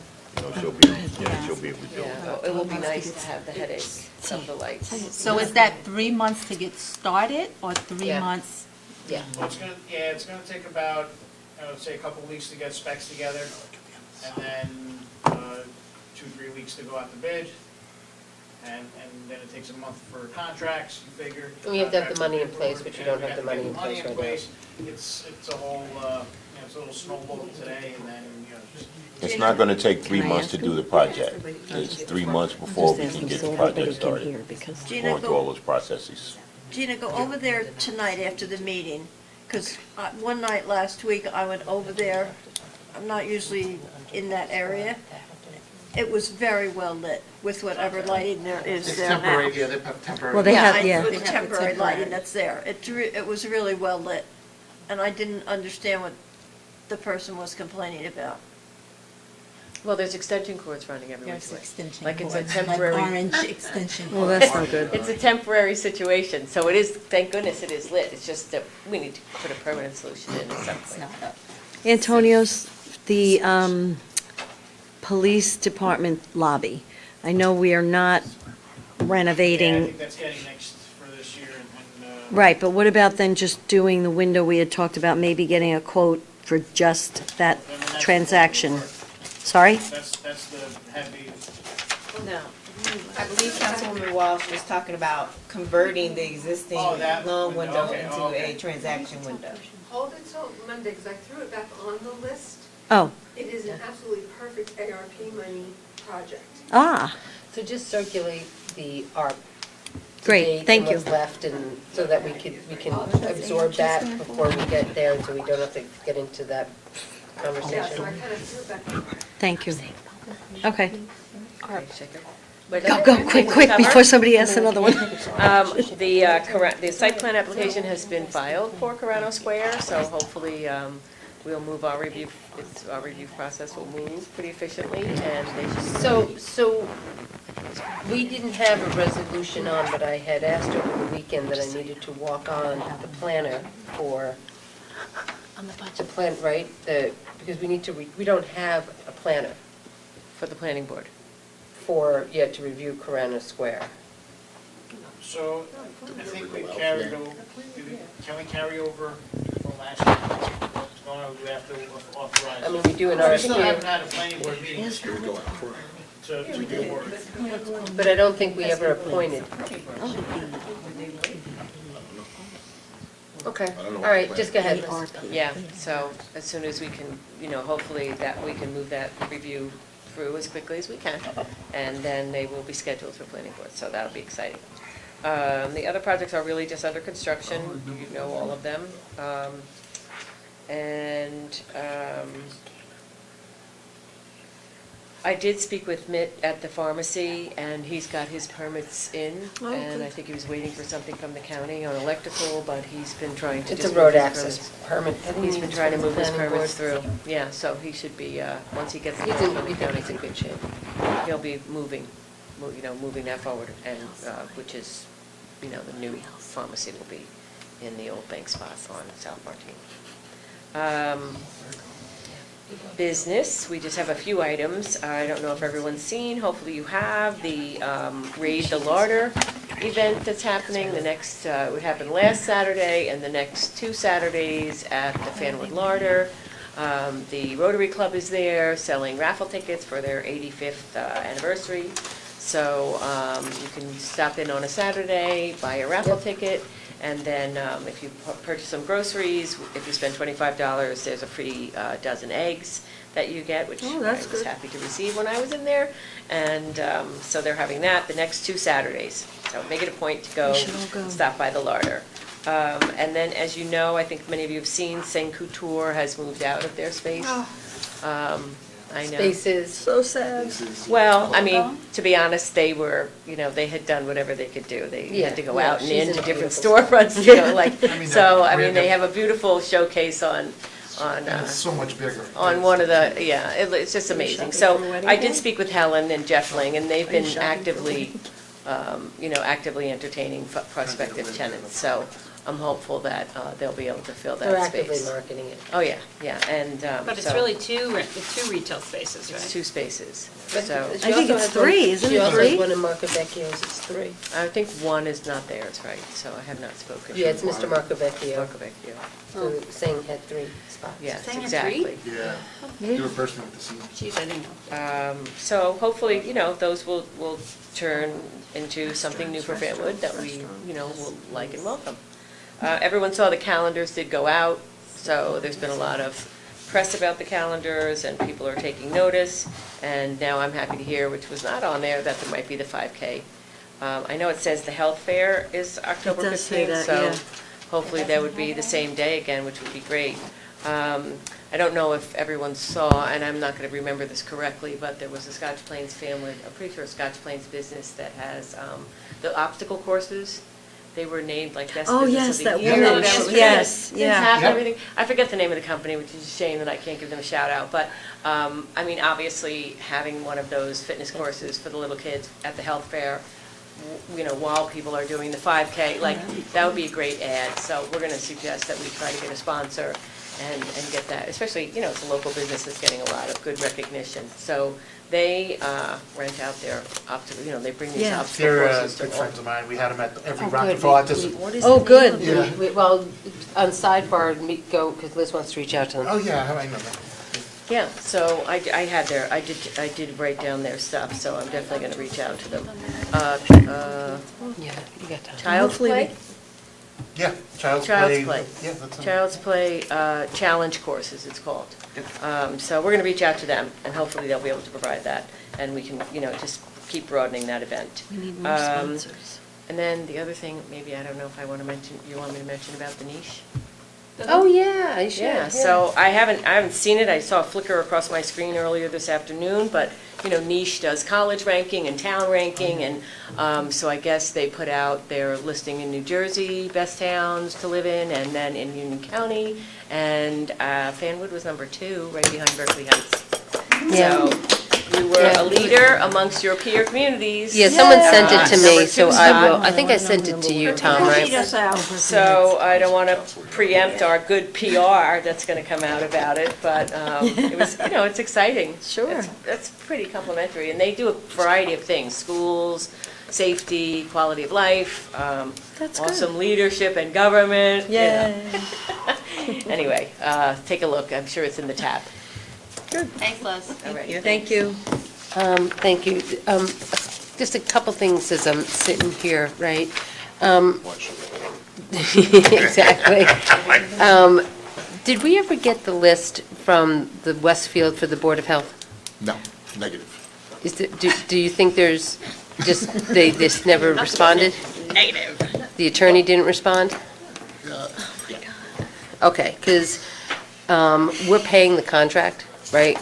she'll be able to deal with that. It will be nice to have the headache of the lights. So is that 3 months to get started or 3 Yeah. months? Yeah. Well, it's gonna take about, I would say, a couple weeks to get specs together, and then 2-3 weeks to go out to bid, and then it takes a month for contracts, you figure. And you have to have the money in place, but you don't have the money in Money place in right now. place, it's a whole, it's a little snowball today, and then, just. It's not gonna take 3 months to do the project. It's 3 months before we can get the project started. Gina, Going through all those processes. Gina, go over there tonight after the meeting, because one night last week, I went over there. I'm not usually in that area. It was very well lit with whatever lighting there is It's there now. temporary, yeah, they have temporary. Well, they have, yeah. With the temporary lighting that's there. It was really well lit, and I didn't understand what the person was complaining about. Well, there's extension cords running everywhere. There's extension Like it's a cords, like temporary. orange extension Well, cords. that's not good. It's a temporary situation, so it is, thank goodness it is lit. It's just that we need to put a permanent solution in at some It's point. not up. Antonio's, the police department lobby. I know we are not Yeah, I renovating, think that's getting next for this year, and, right, but what about then just doing the window? We had talked about maybe getting a quote for just that transaction. Sorry? that's the heavy. No. I believe Councilwoman Walsh was talking about converting the existing Oh, that loan window, window okay, into okay. a transaction window. Hold it till Monday, because I threw it back on the list. Oh, It is an absolutely perfect ARP money project. So just circulate the ARP. Great, date thank and you. what's left, and so that we can absorb that before we get there, so we don't have to get into that Yeah, so conversation. I kind of threw it back on. thank you. Okay. But- Go, quick, before somebody asks another one. The site plan application has been filed for Carrano Square, so hopefully we'll move our review process will move pretty efficiently, and they should. So we didn't have a resolution on, but I had asked over the weekend that I needed to walk on the planner for the plan, right? Because we don't have a planner For the planning board. to review Carrano Square. So, I think we carried over, can we carry over from last year? Or do we have to authorize? I mean, we do an We still RFQ. haven't had a planning board meeting to do work. But I don't think we ever appointed. Okay, all right, just go ahead. Yeah, so as soon as we can, hopefully that we can move that review through as quickly as we can, and then they will be scheduled for planning board, so that'll be exciting. The other projects are really just under construction, you know all of them. I did speak with Mitt at the pharmacy, and he's got his permits in, and I think he was waiting for something from the county on electrical, but he's been trying to It's just a road move his access permit. He's been trying to move his Planning permits board. through, yeah, so he should be, once he gets the He's permit in, from the we think county, he's in good shape. he'll be moving that forward, and, which is, the new pharmacy will be in the old bank spot on South Martin. Business, we just have a few items. I don't know if everyone's seen, hopefully you have, the Raid the Larder event that's happening. The next, it happened last Saturday and the next 2 Saturdays at the Fanwood Larder. The Rotary Club is there selling raffle tickets for their 85th anniversary. So you can stop in on a Saturday, buy a raffle ticket, and then if you purchase some groceries, if you spend $25, there's a free dozen eggs that you get, which I was happy to receive when I was in there. And so they're having that the next 2 Saturdays. So make it a point to go stop by the larder. And then, as you know, I think many of you have seen, Saint Couture has moved out of their space. I know. Spaces. So sad. Well, I mean, to be honest, they were, they had done whatever they could do. They had to go out and she's into in a different beautiful storefronts, they have a beautiful showcase on on. And it's so much bigger. On one of the, yeah, it's just amazing. So I did speak with Helen and Jeff Ling, and they've been actively, actively entertaining prospective tenants. So I'm hopeful that they'll be able to fill that They're space. actively marketing it. Oh, yeah, yeah, and But it's so really two retail spaces, right? it's 2 spaces, But so. she I think also it's has one- 3, isn't it She also 3? has one in Marcovecchio's, it's 3. I think 1 is not theirs, right, so I have not spoken. Yeah, it's Mr. Marcovecchio. Marcovecchio. So saying had 3 spots. Yes, Saying had 3? exactly. Yeah. You were personally with the scene. Jeez, I didn't know. So hopefully, those will turn into something new for Fanwood that we, will like and welcome. Everyone saw the calendars did go out, so there's been a lot of press about the calendars, and people are taking notice. And now I'm happy to hear, which was not on there, that there might be the 5K. I know it says the health fair is October It does say 15th, that, so yeah. hopefully that would be the same day again, which would be great. I don't know if everyone saw, and I'm not going to remember this correctly, but there was a Scotch Plains family, I'm pretty sure a Scotch Plains business that has the obstacle courses. They were named like Best Oh, Business yes, of the that Year. woman. or whatever. Yes, Didn't yeah. have Yep. everything. I forget the name of the company, which is a shame that I can't give them a shout out. But I mean, obviously, having one of those fitness courses for the little kids at the health fair, while people are doing the 5K, like that would be a great ad. So we're going to suggest that we try to get a sponsor and get that, especially, it's a local business that's getting a lot of good recognition. So they rent out their obstacle, they bring these Yeah. obstacle They're courses to good all. friends of mine. We had them at every Oh, Rocket good. for Autism. What is Oh, the good. name of it? Yeah. Well, on sidebar, go, because Liz wants to reach out to them. Oh, yeah, I know that. Yeah, so I did write down their stuff, so I'm definitely going to reach out to them. Yeah, you got time. Child's Hopefully Play? Yeah, Child's Child's Play. Play. Yeah, that's on. Child's Play Challenge Courses, it's called. So we're going to reach out to them, and hopefully they'll be able to provide that, and we can, just keep broadening that event. We need more sponsors. And then the other thing, maybe, I don't know if I want to mention, you want me to mention about the niche? Oh, yeah, you should. Yeah, so I haven't seen it. I saw a flicker across my screen earlier this afternoon, but, Niche does college ranking and town ranking, and so I guess they put out their listing in New Jersey, best towns to live in, and then in Union County, and Fanwood was number 2, right behind Berkeley Heights. Yeah. So we were a leader amongst your peer communities. Yeah, someone sent it to me, Number so 2 I will, spot. I think I sent it to you, Tom, Read right? us out. So I don't want to preempt our good PR that's going to come out about it, but it was, it's exciting. Sure. That's pretty complimentary, and they do a variety of things, schools, safety, quality of life, That's good. awesome leadership and government. Yay. Anyway, take a look, I'm sure it's in the tab. Thanks, Les. All right. Thank you. Thank you. Just a couple things as I'm sitting here, right? Exactly. Did we ever get the list from the Westfield for the Board of Health? No, negative. Do you think there's they just never responded? Negative. The attorney didn't respond? Okay, because we're paying the contract, right?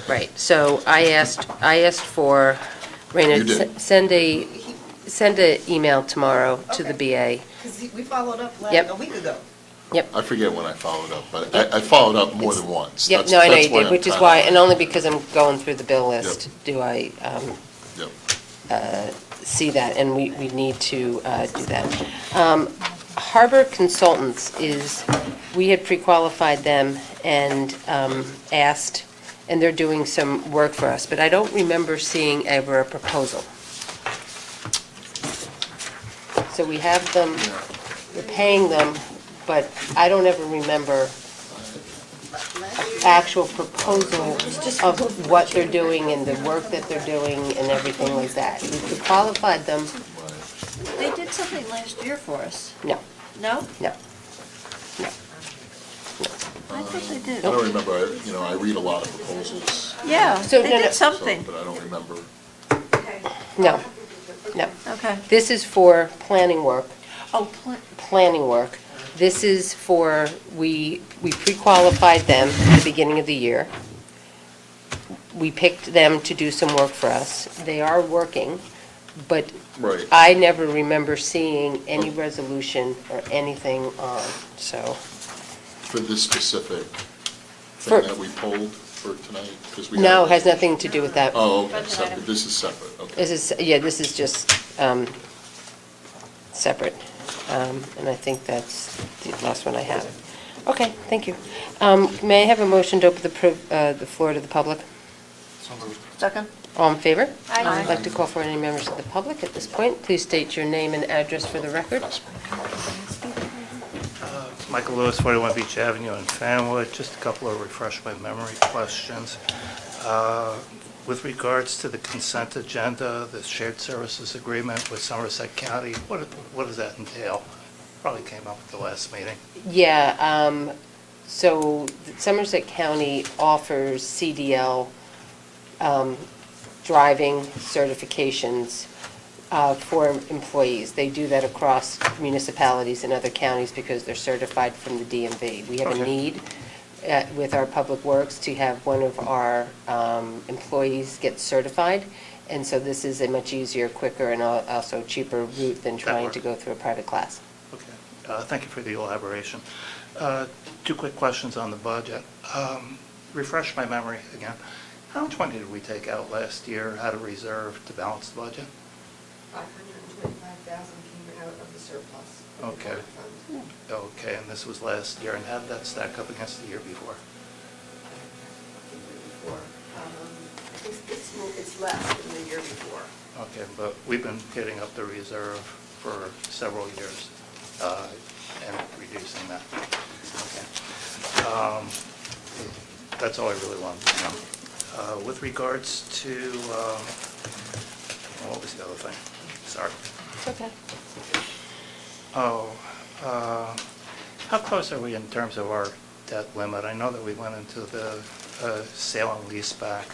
Right, so I asked for, Raina, You did. send a email tomorrow to the BA. Because we followed up Yep. a week ago. Yep. I forget when I followed up, but I followed up more than once. Yep, That's- no, I know that's you why did, I'm which is kinda why, like- and only because I'm going through the bill list, do I Yep. see that, and we need to do that. Harbor Consultants we had pre-qualified them and asked, and they're doing some work for us, but I don't remember seeing ever a proposal. So we have them, we're paying them, but I don't ever remember an actual proposal of what they're doing and the work that they're doing and everything like that. We pre-qualified them, They did something last year for us. no, No? no. I thought they I did. don't remember, I read a lot of proposals, Yeah, So, they no, no. did something. but I don't remember. No, no. Okay. This is for planning work, Oh, planning work. This is for, we pre-qualified them at the beginning of the year. We picked them to do some work for us. They are working, but Right. I never remember seeing any resolution or anything on, so. for this specific For- thing that we pulled for tonight? 'Cause we No, have- it has nothing to do with that. Oh, okay, separate, this is separate, okay. This is just separate. And I think that's the last one I have. Okay, thank you. May I have a motion to open the floor to the public? Second? All in favor? Aye. I'd like to call for any members of the public at this point. Please state your name and address for the record. Michael Lewis, 41 Beach Avenue in Fanwood. Just a couple of refresh my memory questions. With regards to the consent agenda, the shared services agreement with Somerset County, what does that entail? Probably came up at the last meeting. Yeah, so Somerset County offers CDL driving certifications for employees. They do that across municipalities and other counties because they're certified from the DMV. We have a Okay. need with our Public Works to have one of our employees get certified, and so this is a much easier, quicker, and also cheaper route than trying to go through a private class. Okay, thank you for the elaboration. Two quick questions on the budget. Refresh my memory again. How much money did we take out last year out of reserve to balance the budget? 525,000 came out of the surplus. Okay. Okay, and this was last year, and how did that stack up against the year before? It's less than the year before. Okay, but we've been getting up the reserve for several years and reducing that. Okay. That's all I really wanted to know. With regards to, what was the other thing? Sorry. It's okay. How close are we in terms of our debt limit? I know that we went into the sale and leaseback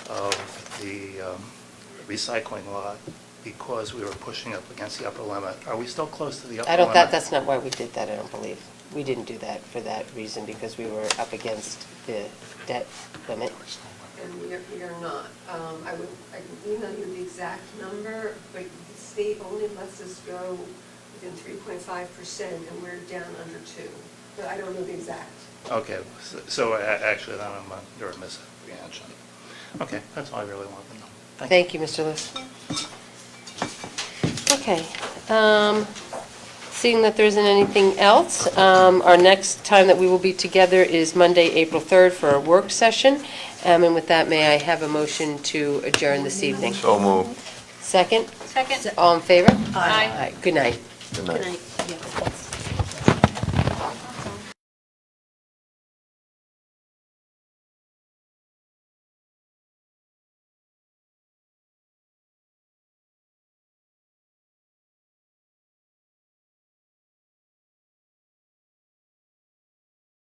of the recycling lot because we were pushing up against the upper limit. Are we still close to the upper limit? That's not why we did that, I don't believe. We didn't do that for that reason, because we were up against the debt limit. And we are not. I can email you the exact number, but the state only lets us go within 3.5%, and we're down under 2. But I don't know the exact. Okay, so actually then I'm under a misapprehension. Okay, that's all I really wanted to know. Thank you, Mr. Lewis. Okay. Seeing that there isn't anything else, our next time that we will be together is Monday, April 3rd for a work session. And with that, may I have a motion to adjourn this evening? So moved. Second? Second. All in favor? Aye. Good night. Good night. Yes.